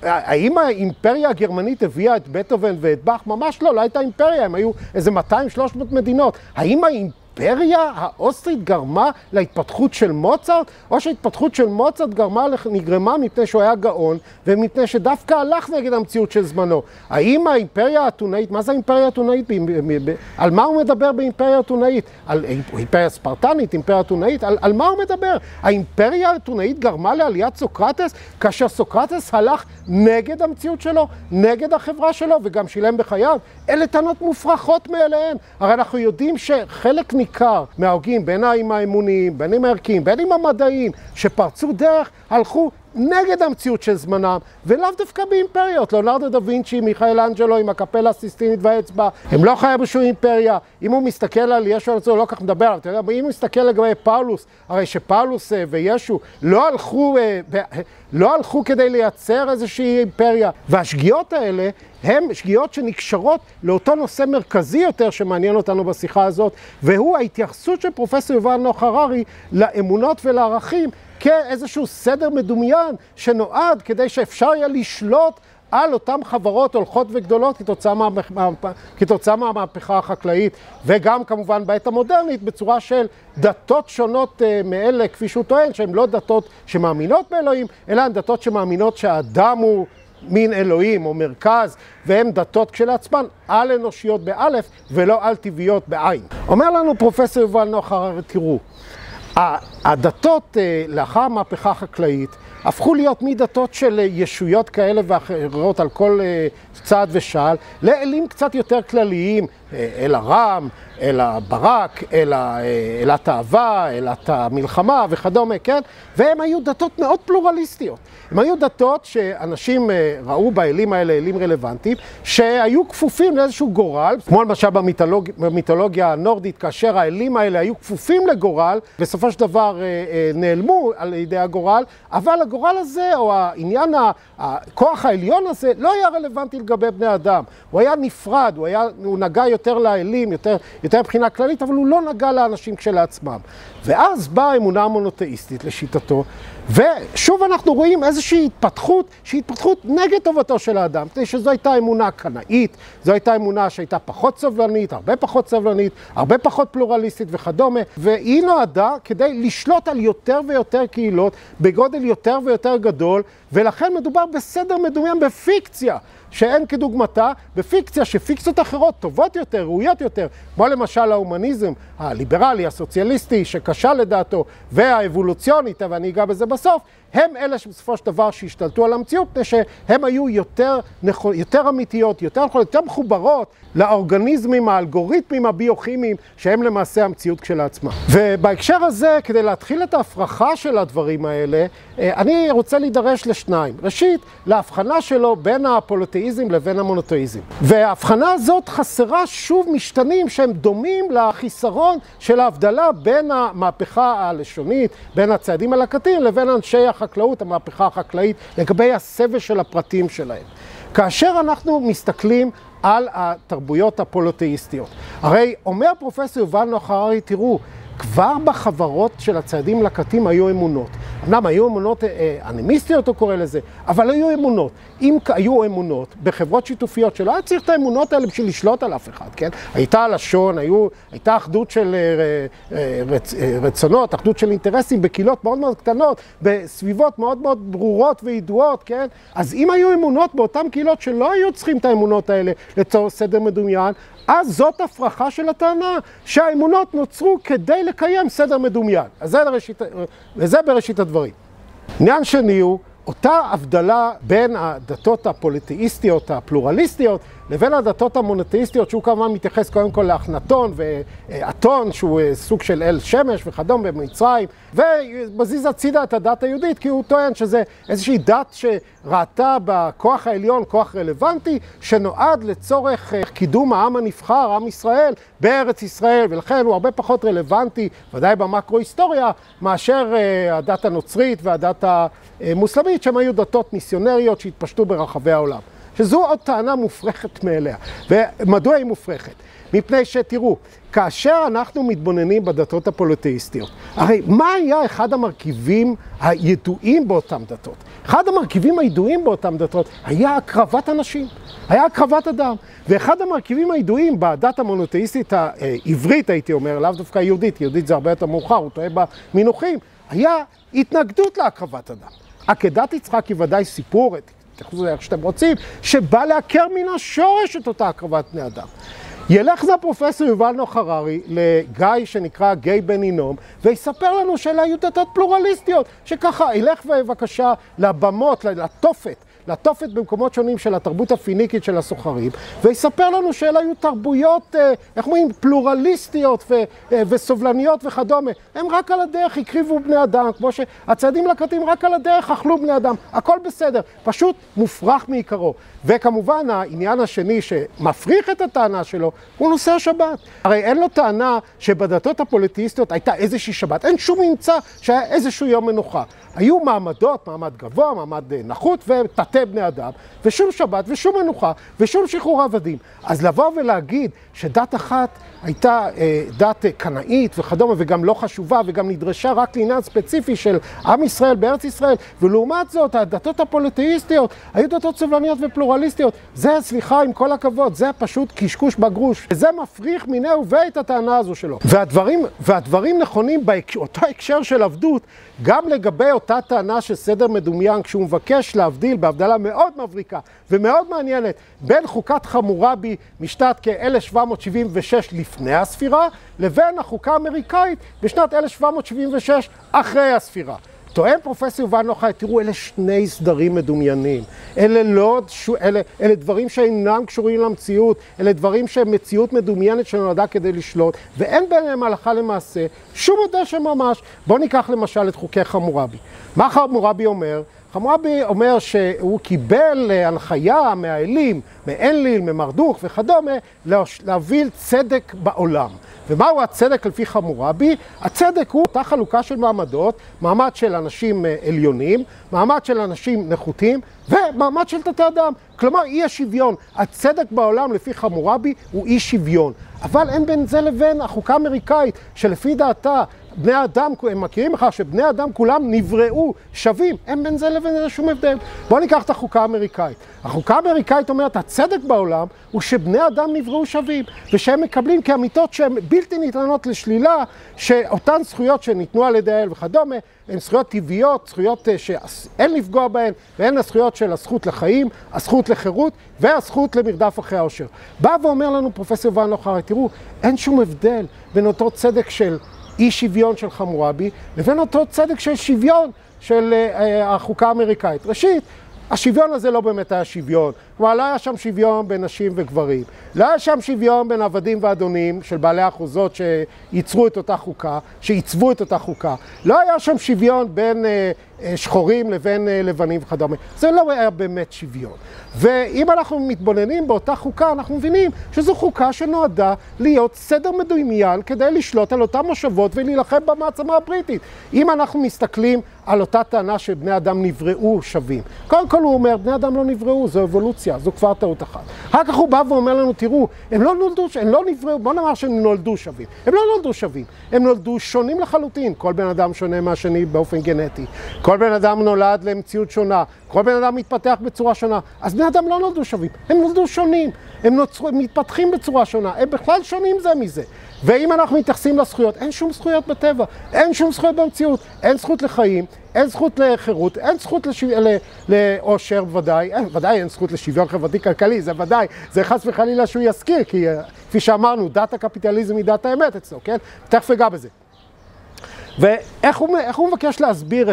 Speaker 1: האם האימפריה הגרמנית הביאה את בטהובן ואת באך? ממש לא, לא הייתה אימפריה, הם היו איזה 200-300 מדינות. האם האימפריה האוסטרית גרמה להתפתחות של מוצרט, או שההתפתחות של מוצרט נגרמה מפני שהוא היה גאון, ומפני שדווקא הלך נגד המציאות של זמנו? האם האימפריה האתונאית, מה זה האימפריה האתונאית? על מה הוא מדבר באימפריה האתונאית? על אימפריה ספרטנית, אימפריה אתונאית? על מה הוא מדבר? האימפריה האתונאית גרמה לעליית סוקרטס, כאשר סוקרטס הלך נגד המציאות שלו, נגד החברה שלו, וגם שילם בחייו? אלה טענות מופרכות מאליהן. הרי אנחנו יודעים שחלק ניכר מההוגים, בין עם האמוניים, בין עם הערכיים, בין עם המדעיים, שפרצו דרך, הלכו נגד המציאות של זמנם, ולאו דווקא באימפריות. ליאונרדו דה וינצ'י, מיכאלנג'לו עם הקפלה הסיסטינית והאצבע, הם לא חיה בשום אימפריה. אם הוא מסתכל על ישו, הוא לא כך מדבר, אתה יודע, אם הוא מסתכל לגבי פאולוס, הרי שפאולוס וישו לא הלכו כדי לייצר איזושהי אימפריה. והשגיאות האלה הן שגיאות שנקשרות לאותו נושא מרכזי יותר שמעניין אותנו בשיחה הזאת, והוא ההתייחסות של פרופסור יובל נוח הררי לאמונות ולערכים, כאיזשהו סדר מדומיין שנועד כדי שאפשר יהיה לשלוט על אותן חברות הולכות וגדולות כתוצאה מהמהפכה החקלאית, וגם כמובן בעת המודרנית בצורה של דתות שונות מאלה, כפי שהוא טוען, שהן לא דתות שמאמינות באלוהים, אלא הן דתות שמאמינות שהאדם הוא מין אלוהים או מרכז, והן דתות כשלעצמן על אנושיות באלף ולא על טבעיות בעין. אומר לנו פרופסור יובל נוח הררי, תראו, הדתות לאחר המהפכה החקלאית הפכו להיות מדתות של ישויות כאלה ואחרות על כל צעד ושעל, לאלים קצת יותר כלליים, אל הרם, אל הברק, אל התאווה, אל המלחמה וכדומה, כן? והם היו דתות מאוד פלורליסטיות. הם היו דתות שאנשים ראו באלים האלה אלים רלוונטיים, שהיו כפופים לאיזשהו גורל, כמו למשל במיתולוגיה הנורדית, כאשר האלים האלה היו כפופים לגורל, בסופו של דבר נעלמו על ידי הגורל, אבל הגורל הזה, או העניין, הכוח העליון הזה, לא היה רלוונטי לגבי בני אדם. הוא היה נפרד, הוא נגע יותר לאלים, יותר מבחינה כללית, אבל הוא לא נגע לאנשים כשלעצמם. ואז באה האמונה המונותאיסטית לשיטתו, ושוב אנחנו רואים איזושהי התפתחות, שהיא התפתחות נגד טובתו של האדם, שזו הייתה אמונה קנאית, זו הייתה אמונה שהייתה פחות סבלנית, הרבה פחות סבלנית, הרבה פחות פלורליסטית וכדומה, והיא נועדה כדי לשלוט על יותר ויותר קהילות, בגודל יותר ויותר גדול, ולכן מדובר בסדר מדומיין בפיקציה, שאין כדוגמתה, בפיקציה שפיקציות אחרות טובות יותר, ראויות יותר, כמו למשל ההומניזם הליברלי, הסוציאליסטי, שקשה לדעתו, והאבולוציונית, ואני אגע בזה בסוף, הם אלה שבסופו של דבר שהשתלטו על המציאות, מפני שהם היו יותר אמיתיות, יותר מחוברות לאורגניזמים, האלגוריתמים הביוכימיים, שהם למעשה המציאות כשלעצמה. ובהקשר הזה, כדי להתחיל את ההפרחה של הדברים האלה, אני רוצה להידרש לשניים. ראשית, להבחנה שלו בין הפוליתאיזם לבין המונותאיזם. וההבחנה הזאת חסרה שוב משתנים שהם דומים לחיסרון של ההבדלה בין המהפכה הלשונית, בין הצעדים הלקטיים, לבין אנשי החקלאות, המהפכה החקלאית, לגבי הסבל של הפרטים שלהם. כאשר אנחנו מסתכלים על התרבויות הפוליתאיסטיות, הרי אומר פרופסור יובל נוח הררי, תראו, כבר בחברות של הצעדים לקטים היו אמונות. אמנם היו אמונות אנימיסטיות, הוא קורא לזה, אבל היו אמונות. אם היו אמונות בחברות שיתופיות שלא היה צריך את האמונות האלה בשביל לשלוט על אף אחד, כן? הייתה לשון, הייתה אחדות של רצונות, אחדות של אינטרסים בקהילות מאוד מאוד קטנות, בסביבות מאוד מאוד ברורות וידועות, כן? אז אם היו אמונות באותן קהילות שלא היו צריכים את האמונות האלה לצורך סדר מדומיין, אז זאת הפרחה של הטענה שהאמונות נוצרו כדי לקיים סדר מדומיין. אז זה בראשית הדברים. עניין שני הוא אותה הבדלה בין הדתות הפוליתאיסטיות, הפלורליסטיות, לבין הדתות המונותאיסטיות, שהוא כמובן מתייחס קודם כל לאחנתון ואתון, שהוא סוג של אל שמש וכדום במצרים, ומזיז הצידה את הדת היהודית, כי הוא טוען שזה איזושהי דת שראתה בכוח העליון, כוח רלוונטי, שנועד לצורך קידום העם הנבחר, עם ישראל, בארץ ישראל, ולכן הוא הרבה פחות רלוונטי, ודאי במקרו-היסטוריה, מאשר הדת הנוצרית והדת המוסלמית, שהן היו דתות מיסיונריות שהתפשטו ברחבי העולם. שזו עוד טענה מופרכת מאליה. ומדוע היא מופרכת? מפני שתראו, כאשר אנחנו מתבוננים בדתות הפוליתאיסטיות, הרי מה היה אחד המרכיבים הידועים באותם דתות? אחד המרכיבים הידועים באותם דתות היה הקרבת אנשים, היה הקרבת אדם. ואחד המרכיבים הידועים בדת המונותאיסטית העברית, הייתי אומר, לאו דווקא יהודית, יהודית זה הרבה יותר מאוחר, הוא טועה במינוחים, היה התנגדות להקרבת אדם. עקדת יצחק היא ודאי סיפור, תחזרו איך שאתם רוצים, שבא לעקר מן השורש את אותה הקרבת בני אדם. ילך זה הפרופסור יובל נוח הררי לגיא שנקרא גיא בן הינום, ויספר לנו שאלה היו דתות פלורליסטיות, שככה ילך בבקשה לבמות, לתופת במקומות שונים של התרבות הפיניקית של הסוחרים, ויספר לנו שאלה היו תרבויות, איך אומרים, פלורליסטיות וסובלניות וכדומה. הם רק על הדרך הקריבו בני אדם, כמו שהצעדים לקטים רק על הדרך אכלו בני אדם. הכל בסדר, פשוט מופרך מעיקרו. וכמובן העניין השני שמפריך את הטענה שלו הוא נושא השבת. הרי אין לו טענה שבדתות הפוליתאיסטיות הייתה איזושהי שבת, אין שום ממצא שהיה איזשהו יום מנוחה. היו מעמדות, מעמד גבוה, מעמד נחות ותתי בני אדם, ושום שבת ושום מנוחה ושום שחרור עבדים. אז לבוא ולהגיד שדת אחת הייתה דת קנאית וכדומה וגם לא חשובה וגם נדרשה רק לעניין ספציפי של עם ישראל בארץ ישראל, ולעומת זאת הדתות הפוליתאיסטיות היו דתות סובלניות ופלורליסטיות, זה סליחה עם כל הכבוד, זה פשוט קשקוש בגרוש, וזה מפריך מיני וביה את הטענה הזו שלו. והדברים נכונים באותו הקשר של עבדות, גם לגבי אותה טענה של סדר מדומיין, כשהוא מבקש להבדיל בהבדלה מאוד מבריקה ומאוד מעניינת בין חוקת חמורבי משנת כ-1776 לפני הספירה, לבין החוקה האמריקאית בשנת 1776 אחרי הספירה. טוען פרופסור יובל נוח הררי, תראו, אלה שני סדרים מדומיינים. אלה דברים שאינם קשורים למציאות, אלה דברים שהם מציאות מדומיינת שנולדה כדי לשלוט, ואין ביניהם הלכה למעשה שום הבדל של ממש. בואו ניקח למשל את חוקי חמורבי. מה חמורבי אומר? חמורבי אומר שהוא קיבל הנחיה מהאלים, מאנליל, ממרדוך וכדומה, להוביל צדק בעולם. ומהו הצדק לפי חמורבי? הצדק הוא אותה חלוקה של מעמדות, מעמד של אנשים עליונים, מעמד של אנשים נחותים, ומעמד של תתי אדם. כלומר, אי השוויון. הצדק בעולם לפי חמורבי הוא אי שוויון. אבל אין בין זה לבין החוקה האמריקאית, שלפי דעתה, בני אדם, הם מכירים לך שבני אדם כולם נבראו שווים, אין בין זה לבין זה שום הבדל. בואו ניקח את החוקה האמריקאית. החוקה האמריקאית אומרת, הצדק בעולם הוא שבני אדם נבראו שווים, ושהם מקבלים כאמיתות שהן בלתי ניתנות לשלילה, שאותן זכויות שניתנו על ידי האל וכדומה, הן זכויות טבעיות, זכויות שאין לפגוע בהן, והן הזכויות של הזכות לחיים, הזכות לחירות, והזכות למרדף אחרי האושר. בא ואומר לנו פרופסור יובל נוח הררי, תראו, אין שום הבדל בין אותו צדק של אי שוויון של חמורבי, לבין אותו צדק של שוויון של החוקה האמריקאית. ראשית, השוויון הזה לא באמת היה שוויון. כלומר, לא היה שם שוויון בין נשים וגברים. לא היה שם שוויון בין עבדים ואדונים של בעלי אחוזות שייצרו את אותה חוקה, שעיצבו את אותה חוקה. לא היה שם שוויון בין שחורים לבין לבנים וכדומה. זה לא היה באמת שוויון. ואם אנחנו מתבוננים באותה חוקה, אנחנו מבינים שזו חוקה שנועדה להיות סדר מדומיין כדי לשלוט על אותם מושבות ולהילחם במעצמה הבריטית. אם אנחנו מסתכלים על אותה טענה שבני אדם נבראו שווים. קודם כל הוא אומר, בני אדם לא נבראו, זו אבולוציה, זו כבר טעות אחת. אחר כך הוא בא ואומר לנו, תראו, הם לא נבראו, בוא נאמר שהם נולדו שווים. הם לא נולדו שווים, הם נולדו שונים לחלוטין. כל בן אדם שונה מהשני באופן גנטי. כל בן אדם נולד למציאות שונה. כל בן אדם מתפתח בצורה שונה. אז בני אדם לא נולדו שווים, הם נולדו שונים. הם מתפתחים בצורה שונה, הם בכלל שונים זה מזה. ואם אנחנו מתייחסים לזכויות, אין שום זכויות בטבע, אין שום זכויות במציאות, אין זכות לחיים, אין זכות לחירות, אין זכות לאושר ודאי, ודאי אין זכות לשוויון חברתי כלכלי, זה ודאי, זה חס וחלילה שהוא יזכיר, כי כפי שאמרנו, דת הקפיטליזם היא דת האמת אצלו, כן? תכף אגע בזה. ואיך הוא מבקש להסביר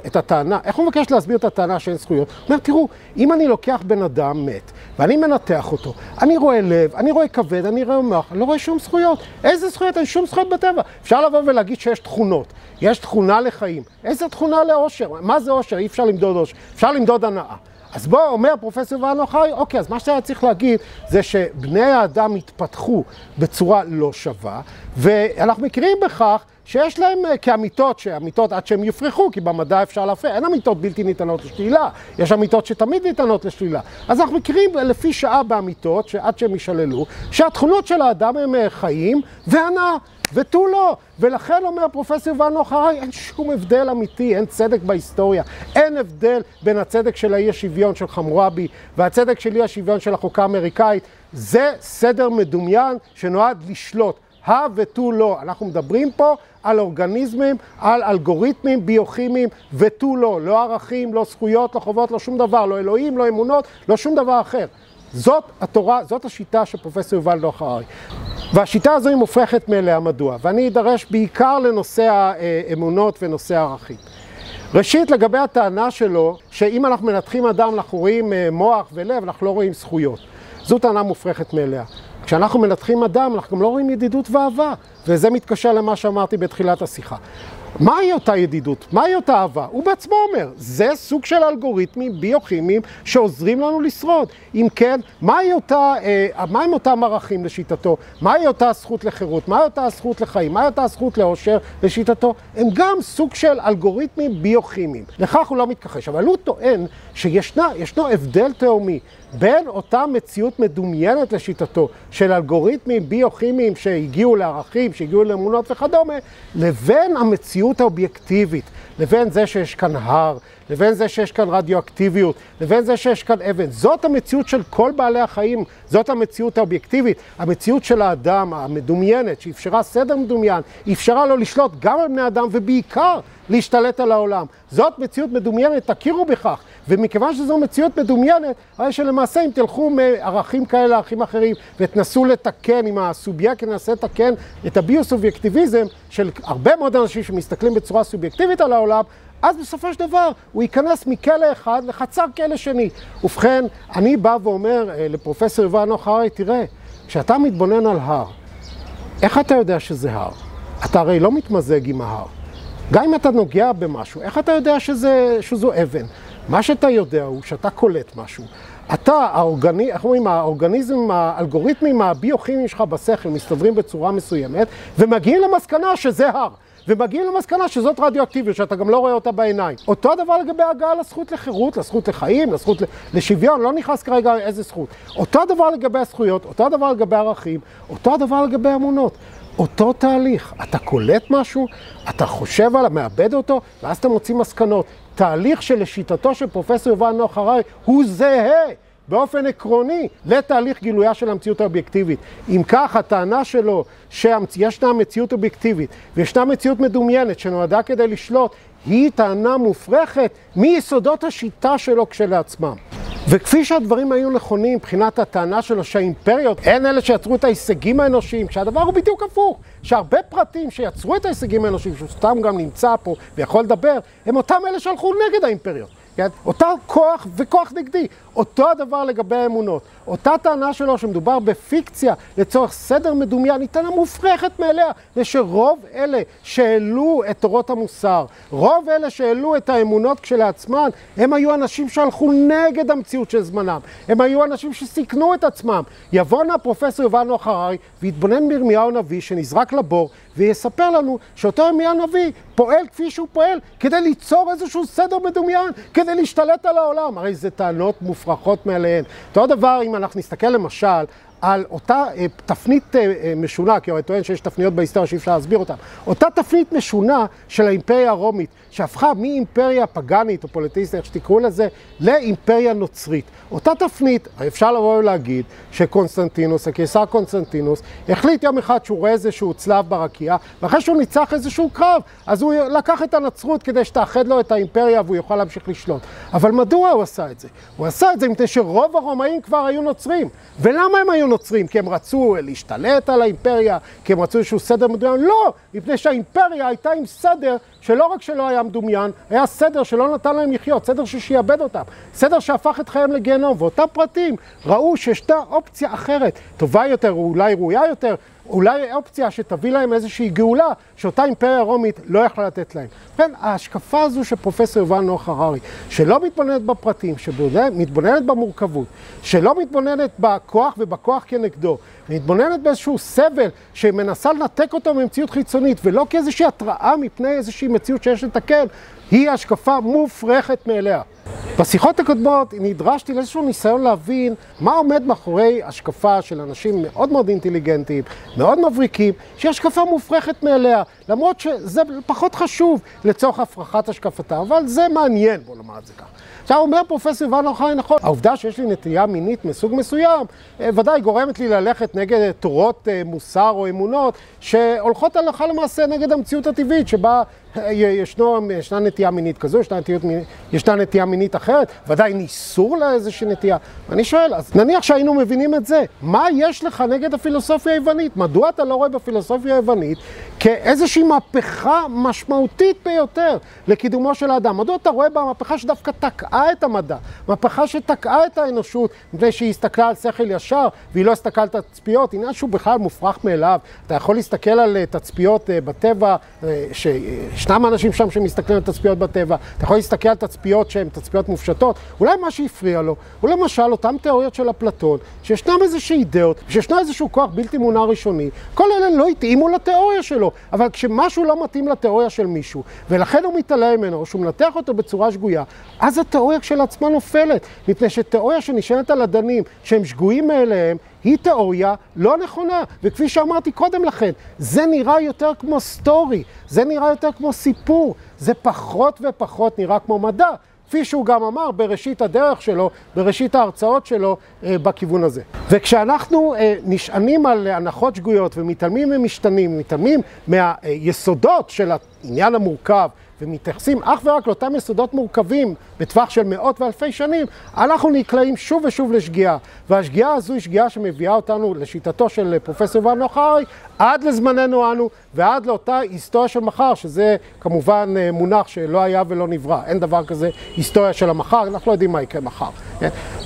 Speaker 1: את הטענה? איך הוא מבקש להסביר את הטענה שאין זכויות? הוא אומר, תראו, אם אני לוקח בן אדם מת, ואני מנתח אותו, אני רואה לב, אני רואה כבד, אני רואה מוח, אני לא רואה שום זכויות. איזה זכויות? אין שום זכויות בטבע. אפשר לבוא ולהגיד שיש תכונות. יש תכונה לחיים. איזה תכונה לאושר? מה זה אושר? אי אפשר למדוד אושר. אפשר למדוד הנאה. אז בוא, אומר פרופסור יובל נוח הררי, אוקיי, אז מה שהיה צריך להגיד זה שבני האדם התפתחו בצורה לא שווה, ואנחנו מכירים בכך שיש להם כאמיתות, שהאמיתות עד שהם יפרחו, כי במדע אפשר להפריע, אין אמיתות בלתי ניתנות לשלילה, יש אמיתות שתמיד ניתנות לשלילה. אז אנחנו מכירים לפי שעה באמיתות, שעד שהם ישללו, שהתכונות של האדם הם חיים והנאה. ותו לא, ולכן אומר פרופסור יובל נוח הררי, אין שום הבדל אמיתי, אין צדק בהיסטוריה, אין הבדל בין הצדק של האי השוויון של חמורבי והצדק של אי השוויון של החוקה האמריקאית, זה סדר מדומיין שנועד לשלוט, ותו לא. אנחנו מדברים פה על אורגניזמים, על אלגוריתמים ביוכימיים ותו לא, לא ערכים, לא זכויות, לא חובות, לא שום דבר, לא אלוהים, לא אמונות, לא שום דבר אחר. זאת התורה, זאת השיטה של פרופסור יובל נוח הררי. והשיטה הזו היא מופרכת מאליה. מדוע? ואני אדרש בעיקר לנושא האמונות ונושא הערכים. ראשית, לגבי הטענה שלו, שאם אנחנו מנתחים אדם, אנחנו רואים מוח ולב, אנחנו לא רואים זכויות. זו טענה מופרכת מאליה. כשאנחנו מנתחים אדם, אנחנו גם לא רואים ידידות ואהבה, וזה מתקשר למה שאמרתי בתחילת השיחה. מהי אותה ידידות? מהי אותה אהבה? הוא בעצמו אומר, זה סוג של אלגוריתמים ביוכימיים שעוזרים לנו לשרוד. אם כן, מהי אותם ערכים לשיטתו? מהי אותה הזכות לחירות? מהי אותה הזכות לחיים? מהי אותה הזכות לאושר לשיטתו? הם גם סוג של אלגוריתמים ביוכימיים. לכך הוא לא מתכחש, אבל הוא טוען שישנו הבדל תאומי בין אותה מציאות מדומיינת לשיטתו של אלגוריתמים ביוכימיים שהגיעו לערכים, שהגיעו לאמונות וכדומה, לבין המציאות האובייקטיבית, לבין זה שיש כאן הר, לבין זה שיש כאן רדיואקטיביות, לבין זה שיש כאן אבן. זאת המציאות של כל בעלי החיים, זאת המציאות האובייקטיבית, המציאות של האדם המדומיינת, שאפשרה סדר מדומיין, אפשרה לו לשלוט גם על בני אדם ובעיקר להשתלט על העולם. זאת מציאות מדומיינת, תכירו בכך. ומכיוון שזו מציאות מדומיינת, הרי שלמעשה אם תלכו מערכים כאלה לערכים אחרים ותנסו לתקן, אם הסובייקט ינסה לתקן את הביו-סובייקטיביזם של הרבה מאוד אנשים שמסתכלים בצורה סובייקטיבית על העולם, אז בסופו של דבר הוא ייכנס מכלא אחד לחצר כלא שני. ובכן, אני בא ואומר לפרופסור יובל נוח הררי, תראה, כשאתה מתבונן על הר, איך אתה יודע שזה הר? אתה הרי לא מתמזג עם ההר. גם אם אתה נוגע במשהו, איך אתה יודע שזו אבן? מה שאתה יודע הוא שאתה קולט משהו. אתה, איך אומרים, האורגניזם, האלגוריתמים הביוכימיים שלך בשכל מסתדרים בצורה מסוימת, ומגיעים למסקנה שזה הר. ומגיעים למסקנה שזאת רדיואקטיביות, שאתה גם לא רואה אותה בעיניים. אותו דבר לגבי הגעה לזכות לחירות, לזכות לחיים, לזכות לשוויון, לא נכנס כרגע איזה זכות. אותו דבר לגבי הזכויות, אותו דבר לגבי ערכים, אותו דבר לגבי אמונות. אותו תהליך, אתה קולט משהו, אתה חושב עליו, מאבד אותו, ואז אתה מוציא מסקנות. תהליך שלשיטתו של פרופסור יובל נוח הררי הוא זהה באופן עקרוני לתהליך גילויה של המציאות האובייקטיבית. אם כך, הטענה שלו שישנה מציאות אובייקטיבית וישנה מציאות מדומיינת שנועדה כדי לשלוט, היא טענה מופרכת מיסודות השיטה שלו כשלעצמם. וכפי שהדברים היו נכונים מבחינת הטענה שלו שהאימפריות הן אלה שיצרו את ההישגים האנושיים, שהדבר הוא בדיוק הפוך, שהרבה פרטים שיצרו את ההישגים האנושיים, שסתם גם נמצא פה ויכול לדבר, הם אותם אלה שהלכו נגד האימפריות. כן? אותה כוח וכוח נגדי, אותו הדבר לגבי האמונות. אותה טענה שלו שמדובר בפיקציה לצורך סדר מדומיין, היא טענה מופרכת מאליה, ושרוב אלה שהעלו את תורות המוסר, רוב אלה שהעלו את האמונות כשלעצמן, הם היו אנשים שהלכו נגד המציאות של זמנם, הם היו אנשים שסיכנו את עצמם. יבוא נא פרופסור יובל נוח הררי ויתבונן בירמיהו הנביא שנזרק לבור, ויספר לנו שאותו ירמיהו הנביא פועל כפי שהוא פועל כדי ליצור איזשהו סדר מדומיין, כדי להשתלט על העולם. הרי זה טענות מופרכות מעליהן. אותו דבר אם אנחנו נסתכל למשל על אותה תפנית משונה, כי הוא טוען שיש תפניות בהיסטוריה שאי אפשר להסביר אותן, אותה תפנית משונה של האימפריה הרומית, שהפכה מאימפריה פגנית או פוליטיסטית, איך שתקראו לזה, לאימפריה נוצרית. אותה תפנית, אפשר לבוא ולהגיד שקונסטנטינוס, הקיסר קונסטנטינוס, החליט יום אחד שהוא רואה איזשהו צלב ברקיע, ואחרי שהוא ניצח איזשהו קרב, אז הוא לקח את הנצרות כדי שתאחד לו את האימפריה והוא יוכל להמשיך לשלוט. אבל מדוע הוא עשה את זה? הוא עשה את זה מפני שרוב הרומאים כבר היו נוצרים. ולמה הם היו נוצרים? כי הם רצו להשתלט על האימפריה, כי הם רצו איזשהו סדר מדומיין? לא! מפני שהאימפריה הייתה עם סדר שלא רק שלא היה מדומיין, היה סדר שלא נתן להם לחיות, סדר ששיעבד אותם, סדר שהפך את חייהם לגיהנום, ואותם פרטים ראו שישנה אופציה אחרת, טובה יותר, או אולי ראויה יותר, אולי אופציה שתביא להם איזושהי גאולה, שאותה אימפריה רומית לא יכלה לתת להם. כן, ההשקפה הזו של פרופסור יובל נוח הררי, שלא מתבוננת בפרטים, שמתבוננת במורכבות, שלא מתבוננת בכוח ובכוח כנגדו, מתבוננת באיזשהו סבל שמנסה לנתק אותו ממציאות חיצונית, ולא כאיזושהי התראה מפני איזושהי מציאות שיש לתקן, היא השקפה מופרכת מאליה. בשיחות הקודמות נדרשתי לאיזשהו ניסיון להבין מה עומד מאחורי השקפה של אנשים מאוד מאוד אינטליגנטיים, מאוד מבריקים, שהיא השקפה מופרכת מאליה, למרות שזה פחות חשוב לצורך הפרחת השקפתה, אבל זה מעניין, בוא נאמר את זה כך. עכשיו אומר פרופסור יובל נוח הררי נכון, העובדה שיש לי נטייה מינית מסוג מסוים, ודאי גורמת לי ללכת נגד תורות מוסר או אמונות, שהולכות הלכה למעשה נגד המציאות הטבעית, שבה ישנה נטייה מינית כזו, ישנה נטייה מינית אחרת, ודאי ניסור לה איזושהי נטייה. ואני שואל, אז נניח שהיינו מבינים את זה, מה יש לך נגד הפילוסופיה היוונית? מדוע אתה לא רואה בפילוסופיה היוונית כאיזושהי מהפכה משמעותית ביותר לקידומו של האדם? מדוע אתה רואה במהפכה שדווקא תקעה את המדע, מהפכה שתקעה את האנושות, מפני שהיא הסתכלה על שכל ישר והיא לא הסתכלה על תצפיות, עניין שהוא בכלל מופרך מאליו. אתה יכול להסתכל על תצפיות בטבע, ישנם אנשים שם שמסתכלים על תצפיות בטבע, אתה יכול להסתכל על תצפיות שהן תצפיות מופשטות, אולי מה שהפריע לו, הוא למשל אותם תיאוריות של אפלטון, שישנם איזושהי אידאות, שישנו איזשהו כוח בלתי מונע ראשוני, כל אלה לא התאימו לתיאוריה שלו, אבל כשמשהו לא מתאים לתיאוריה של מישהו, ולכן הוא מתעלם ממנו, או שהוא מנתח אותו בצורה שגויה, אז התיאוריה של עצמה נופלת, מפני שתיאוריה שנשענת על אדנים שהם שגויים מאליהם, היא תיאוריה לא נכונה, וכפי שאמרתי קודם לכן, זה נראה יותר כמו סטורי, זה נראה יותר כמו סיפור, זה פחות ופחות נראה כמו מדע, כפי שהוא גם אמר בראשית הדרך שלו, בראשית ההרצאות שלו בכיוון הזה. וכשאנחנו נשענים על הנחות שגויות ומתעלמים ממשתנים, מתעלמים מהיסודות של העניין המורכב, ומתייחסים אך ורק לאותם יסודות מורכבים בטווח של מאות ואלפי שנים, אנחנו נקלעים שוב ושוב לשגיאה. והשגיאה הזו היא שגיאה שמביאה אותנו לשיטתו של פרופסור יובל נוח הררי, עד לזמננו אנו ועד לאותה היסטוריה של מחר, שזה כמובן מונח שלא היה ולא נברא. אין דבר כזה היסטוריה של המחר, אנחנו לא יודעים מה יקרה מחר.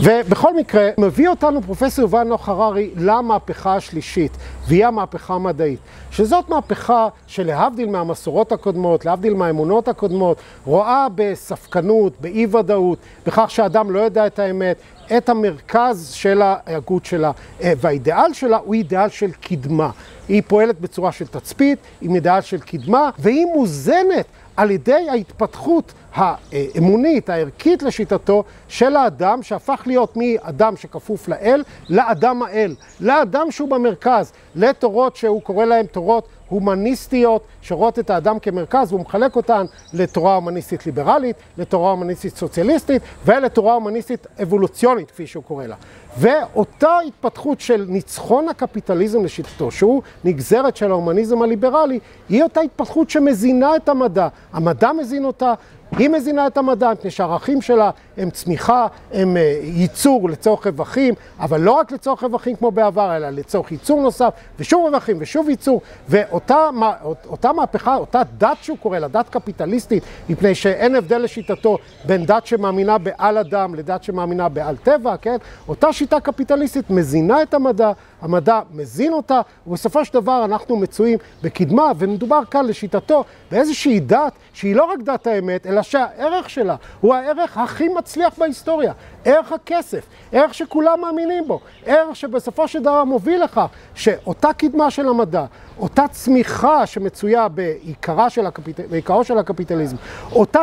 Speaker 1: ובכל מקרה, מביא אותנו פרופסור יובל נוח הררי למהפכה השלישית, והיא המהפכה המדעית. שזאת מהפכה שלהבדיל מהמסורות הקודמות, להבדיל מהאמונות הקודמות, רואה בספקנות, באי ודאות, בכך שהאדם לא יודע את האמת, את המרכז של ההגות שלה, והאידאל שלה הוא אידאל של קדמה. היא פועלת בצורה של תצפית, עם אידאל של קדמה, והיא מוזנת על ידי ההתפתחות האמונית, הערכית לשיטתו, של האדם שהפך להיות מאדם שכפוף לאל, לאדם האל, לאדם שהוא במרכז, לתורות שהוא קורא להם תורות הומניסטיות, שרואות את האדם כמרכז, והוא מחלק אותן לתורה הומניסטית ליברלית, לתורה הומניסטית סוציאליסטית, ולתורה הומניסטית אבולוציונית, כפי שהוא קורא לה. ואותה התפתחות של ניצחון הקפיטליזם לשיטתו, שהוא נגזרת של ההומניזם הליברלי, היא אותה התפתחות שמזינה את המדע. המדע מזין אותה, היא מזינה את המדע, מפני שהערכים שלה הם צמיחה, הם ייצור לצורך רווחים, אבל לא רק לצורך רווחים כמו בעבר, אלא לצורך ייצור נוסף, ושוב רווחים ושוב ייצור, ואותה מהפכה, אותה דת שהוא קורא לה, דת קפיטליסטית, מפני שאין הבדל לשיטתו בין דת שמאמינה בעל אדם לדת שמאמינה בעל טבע, כן? אותה שיטה קפיטליסטית מזינה את המדע, המדע מזין אותה, ובסופו של דבר אנחנו מצויים בקדמה, ומדובר כאן לשיטתו באיזושהי דת שהיא לא רק דת האמת, אלא שהערך שלה הוא הערך הכי מצליח בהיסטוריה, ערך הכסף, ערך שכולם מאמינים בו, ערך שבסופו של דבר מוביל לכך שאותה קדמה של המדע, אותה צמיחה שמצויה בעיקרו של הקפיטליזם, אותה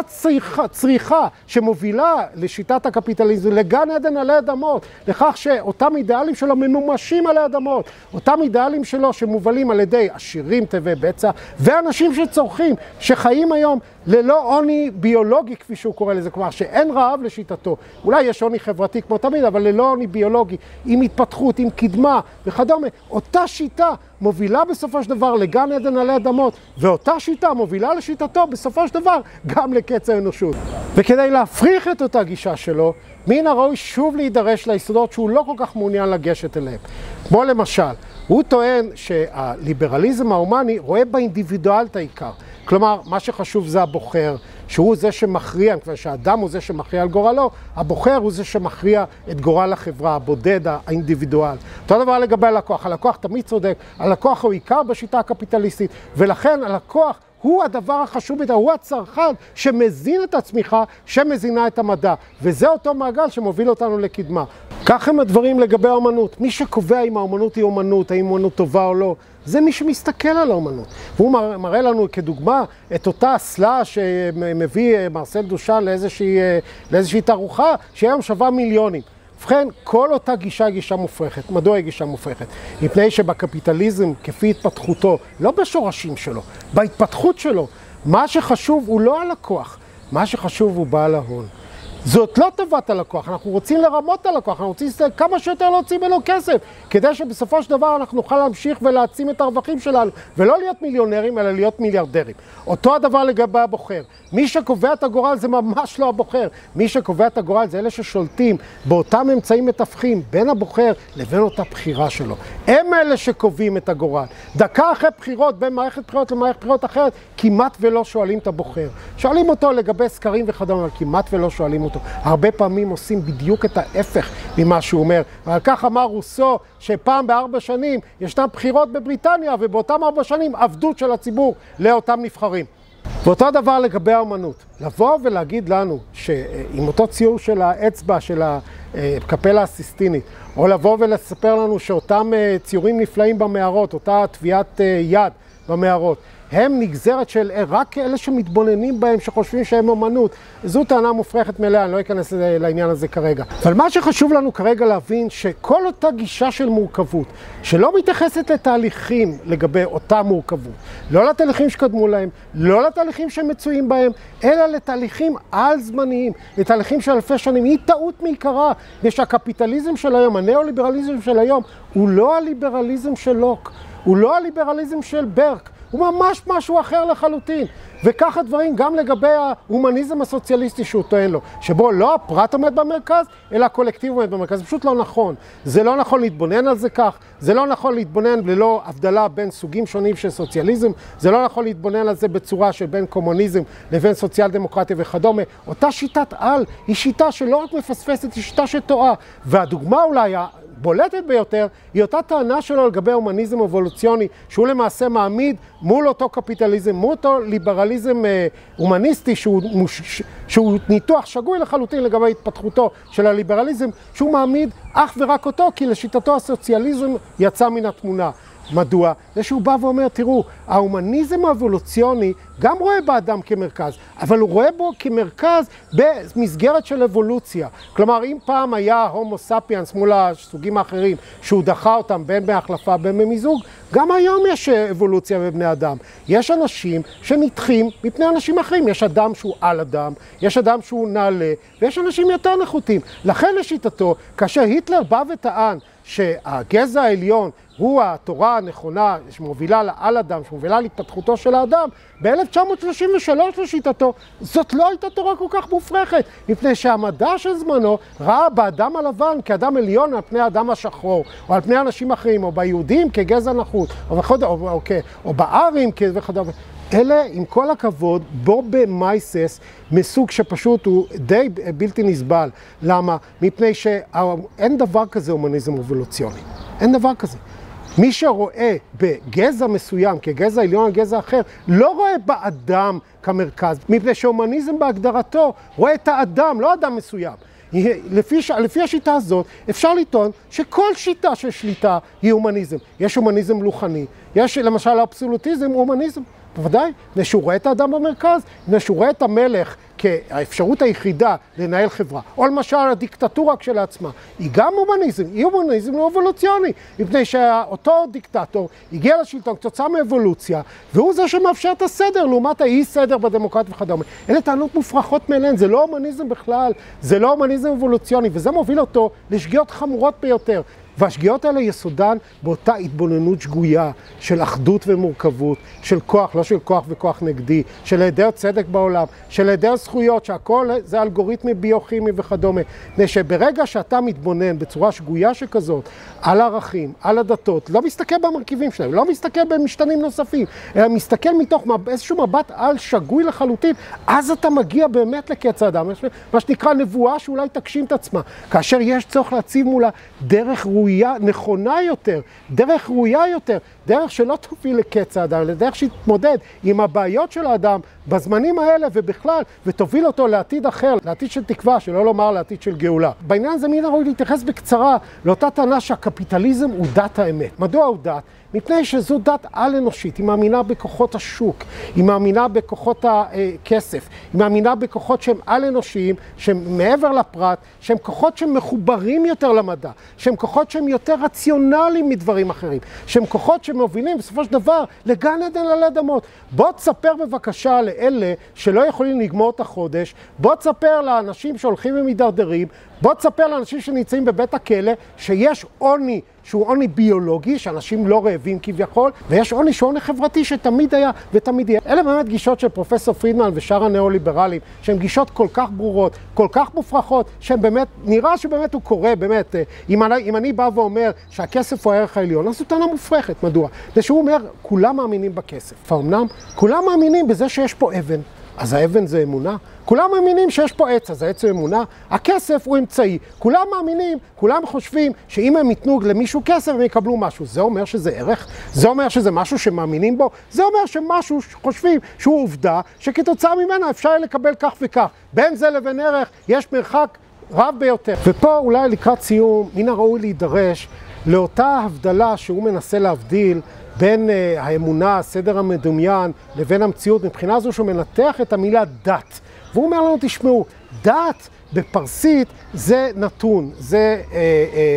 Speaker 1: צריכה שמובילה לשיטת הקפיטליזם, לגן עדן עלי אדמות, לכך שאותם אידיאלים שלו ממומשים עלי אדמות, אותם אידיאלים שלו שמובלים על ידי עשירים, תאבי בצע, ואנשים שצורכים, שחיים היום ללא עוני ביולוגי, כפי שהוא קורא לזה, כלומר שאין רעב לשיטתו, אולי יש עוני חברתי כמו תמיד, אבל ללא עוני ביולוגי, עם התפתחות, עם קדמה וכדומה. אותה שיטה מובילה בסופו של דבר לגן עדן עלי אדמות, ואותה שיטה מובילה לשיטתו בסופו של דבר גם לקץ האנושות. וכדי להפריך את אותה גישה שלו, מן הראוי שוב להידרש ליסודות שהוא לא כל כך מעוניין לגשת אליהם. כמו למשל, הוא טוען שהליברליזם ההומני רואה באינדיבידואל את העיקר. כלומר, מה שחשוב זה הבוחר, שהוא זה שמכריע, כלומר שהאדם הוא זה שמכריע על גורלו, הבוחר הוא זה שמכריע את גורל החברה, הבודד, האינדיבידואל. אותו דבר לגבי הלקוח, הלקוח תמיד צודק, הלקוח הוא עיקר בשיטה הקפיטליסטית, ולכן הלקוח הוא הדבר החשוב ביותר, הוא הצרכן שמזין את הצמיחה, שמזינה את המדע, וזה אותו מעגל שמוביל אותנו לקדמה. כך הם הדברים לגבי האומנות. מי שקובע אם האומנות היא אומנות, האם אומנות טובה או לא, זה מי שמסתכל על האומנות. והוא מראה לנו כדוגמה את אותה אסלה שמביא מרסל דושן לאיזושהי תערוכה, שהיום שווה מיליונים. ובכן, כל אותה גישה היא גישה מופרכת. מדוע היא גישה מופרכת? מפני שבקפיטליזם, כפי התפתחותו, לא בשורשים שלו, בהתפתחות שלו, מה שחשוב הוא לא הלקוח, מה שחשוב הוא בעל ההון. זאת לא טובת הלקוח, אנחנו רוצים לרמות את הלקוח, אנחנו רוצים כמה שיותר להוציא ממנו כסף, כדי שבסופו של דבר אנחנו נוכל להמשיך ולהעצים את הרווחים שלנו, ולא להיות מיליונרים, אלא להיות מיליארדרים. אותו הדבר לגבי הבוחר. מי שקובע את הגורל זה ממש לא הבוחר. מי שקובע את הגורל זה אלה ששולטים באותם אמצעים מתווכים בין הבוחר לבין אותה בחירה שלו. הם אלה שקובעים את הגורל. דקה אחרי בחירות, בין מערכת בחירות למערכת בחירות אחרת, כמעט ולא שואלים את הבוחר. שואלים אותו לגבי סקרים וכדומה, אבל כמעט ולא שואלים אותו. הרבה פעמים עושים בדיוק את ההפך ממה שהוא אומר. ועל כך אמר רוסו שפעם ב4 שנים ישנן בחירות בבריטניה, ובאותם 4 שנים עבדות של הציבור לאותם נבחרים. ואותו דבר לגבי האמנות. לבוא ולהגיד לנו שעם אותו ציור של האצבע של הקפלה הסיסטינית, או לבוא ולספר לנו שאותם ציורים נפלאים במערות, אותה טביעת יד במערות, הם נגזרת של רק אלה שמתבוננים בהם, שחושבים שהם אומנות. זו טענה מופרכת מלאה, אני לא אכנס לעניין הזה כרגע. אבל מה שחשוב לנו כרגע להבין, שכל אותה גישה של מורכבות, שלא מתייחסת לתהליכים לגבי אותה מורכבות, לא לתהליכים שקדמו להם, לא לתהליכים שמצויים בהם, אלא לתהליכים על זמניים, לתהליכים של אלפי שנים, היא טעות מעיקרה, ושהקפיטליזם של היום, הנאו-ליברליזם של היום, הוא לא הליברליזם של לוק, הוא לא הליברליזם של ברק, הוא ממש משהו אחר לחלוטין. וכך הדברים גם לגבי ההומניזם הסוציאליסטי שהוא טוען לו, שבו לא הפרט עומד במרכז, אלא הקולקטיב עומד במרכז. זה פשוט לא נכון. זה לא נכון להתבונן על זה כך, זה לא נכון להתבונן ללא הבדלה בין סוגים שונים של סוציאליזם, זה לא נכון להתבונן על זה בצורה של בין קומוניזם לבין סוציאל דמוקרטיה וכדומה. אותה שיטת על היא שיטה שלא רק מפספסת, היא שיטה שטועה. והדוגמה אולי בולטת ביותר, היא אותה טענה שלו לגבי הומניזם אבולוציוני, שהוא למעשה מעמיד מול אותו קפיטליזם, מול אותו ליברליזם הומניסטי, שהוא ניתוח שגוי לחלוטין לגבי התפתחותו של הליברליזם, שהוא מעמיד אך ורק אותו, כי לשיטתו הסוציאליזם יצא מן התמונה. מדוע? זה שהוא בא ואומר, תראו, ההומניזם האבולוציוני גם רואה באדם כמרכז, אבל הוא רואה בו כמרכז במסגרת של אבולוציה. כלומר, אם פעם היה הומו ספיאנס מול הסוגים האחרים, שהוא דחה אותם בין בהחלפה, בין במיזוג, גם היום יש אבולוציה בבני אדם. יש אנשים שנדחים מפני אנשים אחרים. יש אדם שהוא על אדם, יש אדם שהוא נעלה, ויש אנשים יותר נחותים. לכן לשיטתו, כאשר היטלר בא וטען שהגזע העליון הוא התורה הנכונה שמובילה לעל אדם, שמובילה להתפתחותו של האדם, ב-1933 לשיטתו, זאת לא הייתה תורה כל כך מופרכת, מפני שהמדע של זמנו ראה באדם הלבן כאדם עליון על פני האדם השחור, או על פני אנשים אחרים, או ביהודים כגזע נחות, או בארים וכדומה. אלה, עם כל הכבוד, בובה מייסס, מסוג שפשוט הוא די בלתי נסבל. למה? מפני שאין דבר כזה הומניזם אבולוציוני. אין דבר כזה. מי שרואה בגזע מסוים, כגזע עליון או גזע אחר, לא רואה באדם כמרכז, מפני שהומניזם בהגדרתו רואה את האדם, לא אדם מסוים. לפי השיטה הזאת אפשר לטעון שכל שיטה של שליטה היא הומניזם. יש הומניזם לוחני, יש למשל האבסולוטיזם הומניזם. בוודאי, מפני שהוא רואה את האדם במרכז, מפני שהוא רואה את המלך כאפשרות היחידה לנהל חברה. או למשל הדיקטטורה כשלעצמה, היא גם הומניזם, היא הומניזם לא אבולוציוני, מפני שאותו דיקטטור הגיע לשלטון כתוצאה מאבולוציה, והוא זה שמאפשר את הסדר לעומת האי סדר בדמוקרטיה וכדומה. אלה טענות מופרכות מאליהן, זה לא הומניזם בכלל, זה לא הומניזם אבולוציוני, וזה מוביל אותו לשגיאות חמורות ביותר. והשגיאות האלה יסודן באותה התבוננות שגויה של אחדות ומורכבות, של כוח, לא של כוח וכוח נגדי, של היעדר צדק בעולם, של היעדר זכויות, שהכל זה אלגוריתמי ביוכימי וכדומה. שברגע שאתה מתבונן בצורה שגויה שכזאת, על הערכים, על הדתות, לא מסתכל במרכיבים שלהם, לא מסתכל במשתנים נוספים, אלא מסתכל מתוך איזשהו מבט על שגוי לחלוטין, אז אתה מגיע באמת לקץ האדם, מה שנקרא נבואה שאולי תגשים את עצמה, כאשר יש צורך להציב מולה דרך ראויה, נכונה יותר, דרך ראויה יותר, דרך שלא תוביל לקץ האדם, אלא דרך שיתמודד עם הבעיות של האדם בזמנים האלה ובכלל, ותוביל אותו לעתיד אחר, לעתיד של תקווה, שלא לומר לעתיד של גאולה. בעניין הזה מן הראוי להתייחס בקצרה לאותה טענה שהקפיטליזם הוא דת האמת. מדוע הוא דת? מפני שזו דת על-אנושית, היא מאמינה בכוחות השוק, היא מאמינה בכוחות הכסף, היא מאמינה בכוחות שהם על-אנושיים, שהם מעבר לפרט, שהם כוחות שהם מחוברים יותר למדע, שהם כוחות שהם יותר רציונליים מדברים אחרים, שהם כוחות שמובילים בסופו של דבר לגן עדן עלי אדמות. בוא תספר בבקשה לאלה שלא יכולים לגמור את החודש, בוא תספר לאנשים שהולכים ומדרדרים, בוא תספר לאנשים שנמצאים בבית הכלא שיש עוני שהוא עוני ביולוגי, שאנשים לא רעבים כביכול, ויש עוני שהוא עוני חברתי שתמיד היה ותמיד יהיה. אלה באמת גישות של פרופסור פרידמן ושאר הנאו-ליברלים, שהן גישות כל כך ברורות, כל כך מופרכות, שהן באמת, נראה שבאמת הוא קורא, באמת, אם אני בא ואומר שהכסף הוא הערך העליון, אז זו טענה מופרכת. מדוע? זה שהוא אומר, כולם מאמינים בכסף. אמנם, כולם מאמינים בזה שיש פה אבן. אז האבן זה אמונה. כולם מאמינים שיש פה עץ, אז העץ הוא אמונה. הכסף הוא אמצעי. כולם מאמינים, כולם חושבים שאם הם ייתנו למישהו כסף הם יקבלו משהו. זה אומר שזה ערך? זה אומר שזה משהו שמאמינים בו? זה אומר שמשהו חושבים שהוא עובדה שכתוצאה ממנה אפשר לקבל כך וכך. בין זה לבין ערך יש מרחק רב ביותר. ופה אולי לקראת סיום, מן הראוי להידרש לאותה הבדלה שהוא מנסה להבדיל בין האמונה, הסדר המדומיין, לבין המציאות, מבחינה זו שהוא מנתח את המילה דת. והוא אומר לנו, תשמעו, דת בפרסית זה נתון, זה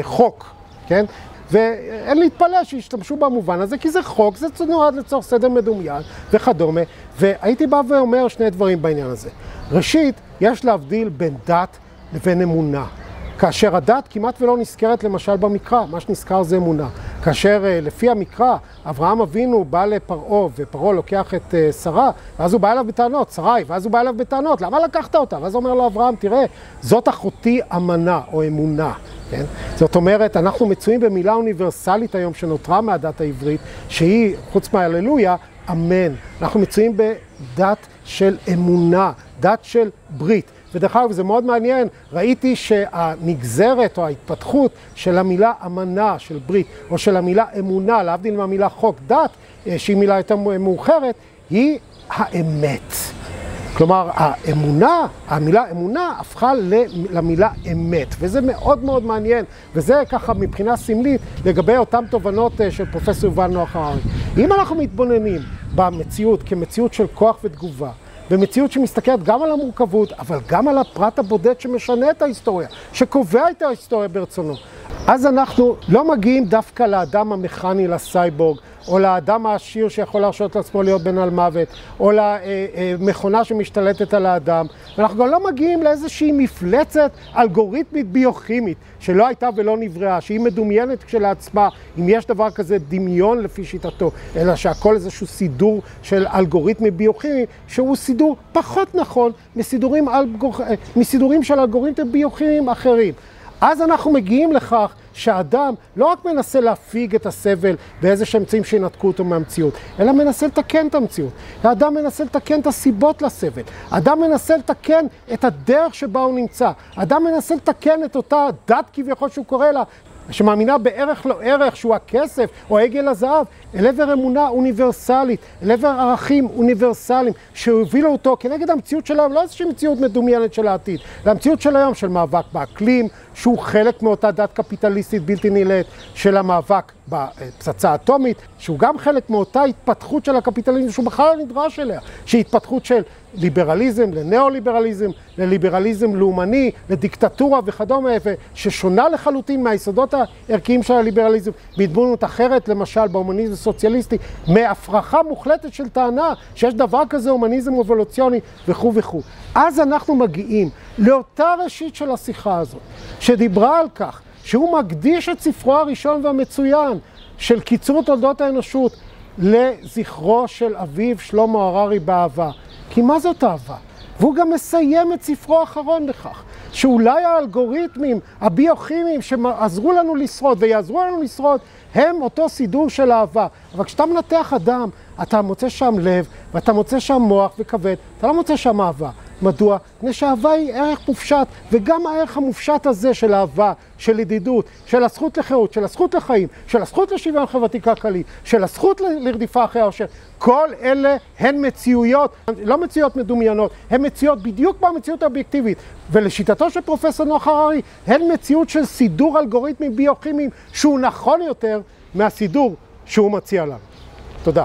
Speaker 1: חוק, כן? ואין להתפלא שישתמשו במובן הזה, כי זה חוק, זה נועד לצורך סדר מדומיין וכדומה. והייתי בא ואומר שני דברים בעניין הזה. ראשית, יש להבדיל בין דת לבין אמונה. כאשר הדת כמעט ולא נזכרת למשל במקרא, מה שנזכר זה אמונה. כאשר לפי המקרא, אברהם אבינו בא לפרעה, ופרעה לוקח את שרה, ואז הוא בא אליו בטענות, שרי, ואז הוא בא אליו בטענות, למה לקחת אותה? ואז הוא אומר לו אברהם, תראה, זאת אחותי אמנה או אמונה. כן? זאת אומרת, אנחנו מצויים במילה אוניברסלית היום שנותרה מהדת העברית, שהיא, חוץ מההללויה, אמן. אנחנו מצויים בדת של אמונה, דת של ברית. ודרך אגב, זה מאוד מעניין, ראיתי שהנגזרת או ההתפתחות של המילה אמנה, של ברית, או של המילה אמונה, להבדיל מהמילה חוק דת, שהיא מילה יותר מאוחרת, היא האמת. כלומר, האמונה, המילה אמונה הפכה למילה אמת, וזה מאוד מאוד מעניין, וזה ככה מבחינה סמלית לגבי אותן תובנות של פרופסור יובל נוח הררי. אם אנחנו מתבוננים במציאות כמציאות של כוח ותגובה, במציאות שמסתכלת גם על המורכבות, אבל גם על הפרט הבודד שמשנה את ההיסטוריה, שקובע את ההיסטוריה ברצונו. אז אנחנו לא מגיעים דווקא לאדם המכני, לסייבורג, או לאדם העשיר שיכול להרשות לעצמו להיות בן על מוות, או למכונה שמשתלטת על האדם. ואנחנו גם לא מגיעים לאיזושהי מפלצת אלגוריתמית ביוכימית, שלא הייתה ולא נבראה, שהיא מדומיינת כשלעצמה, אם יש דבר כזה דמיון לפי שיטתו, אלא שהכל איזשהו סידור של אלגוריתמי ביוכימי, שהוא סידור פחות נכון מסידורים של אלגוריתמים ביוכימיים אחרים. אז אנחנו מגיעים לכך שהאדם לא רק מנסה להפיג את הסבל באיזה אמצעים שינתקו אותו מהמציאות, אלא מנסה לתקן את המציאות. האדם מנסה לתקן את הסיבות לסבל. האדם מנסה לתקן את הדרך שבה הוא נמצא. האדם מנסה לתקן את אותה דת כביכול שהוא קורא לה, שמאמינה בערך לא ערך, שהוא הכסף או עגל הזהב, אל עבר אמונה אוניברסלית, אל עבר ערכים אוניברסליים, שהובילו אותו כנגד המציאות של היום, לא איזושהי מציאות מדומיינת של העתיד, אלא המציאות של היום של מאבק באקלים, שהוא חלק מאותה דת קפיטליסטית בלתי נלאת, של המאבק בפצצה אטומית, שהוא גם חלק מאותה התפתחות של הקפיטליזם, שהוא בכלל לא נדרש אליה, שהיא התפתחות של ליברליזם לניאו-ליברליזם, לליברליזם לאומני, לדיקטטורה וכדומה, ששונה לחלוטין מהיסודות הערכיים של הליברליזם, בהתבוננות אחרת, למשל בהומניזם הסוציאליסטי, מהפרחה מוחלטת של טענה שיש דבר כזה הומניזם אבולוציוני וכו' וכו'. אז אנחנו מגיעים לאותה ראשית של השיחה הזאת, שדיברה על כך שהוא מקדיש את ספרו הראשון והמצוין של קיצור תולדות האנושות לזכרו של אביו שלמה הררי באהבה. כי מה זאת אהבה? והוא גם מסיים את ספרו האחרון בכך, שאולי האלגוריתמים הביוכימיים שעזרו לנו לשרוד ויעזרו לנו לשרוד, הם אותו סידור של אהבה. אבל כשאתה מנתח אדם, אתה מוצא שם לב, ואתה מוצא שם מוח וכבד, אתה לא מוצא שם אהבה. מדוע? מפני שהאהבה היא ערך מופשט, וגם הערך המופשט הזה של אהבה, של ידידות, של הזכות לחירות, של הזכות לחיים, של הזכות לשוויון חברתי כלכלי, של הזכות לרדיפה אחרי האושר, כל אלה הן מציאויות, לא מציאויות מדומיינות, הן מציאות בדיוק במציאות האובייקטיבית. ולשיטתו של פרופסור נח הררי, הן מציאות של סידור אלגוריתמים ביוכימיים, שהוא נכון יותר מהסידור שהוא מציע לנו. תודה.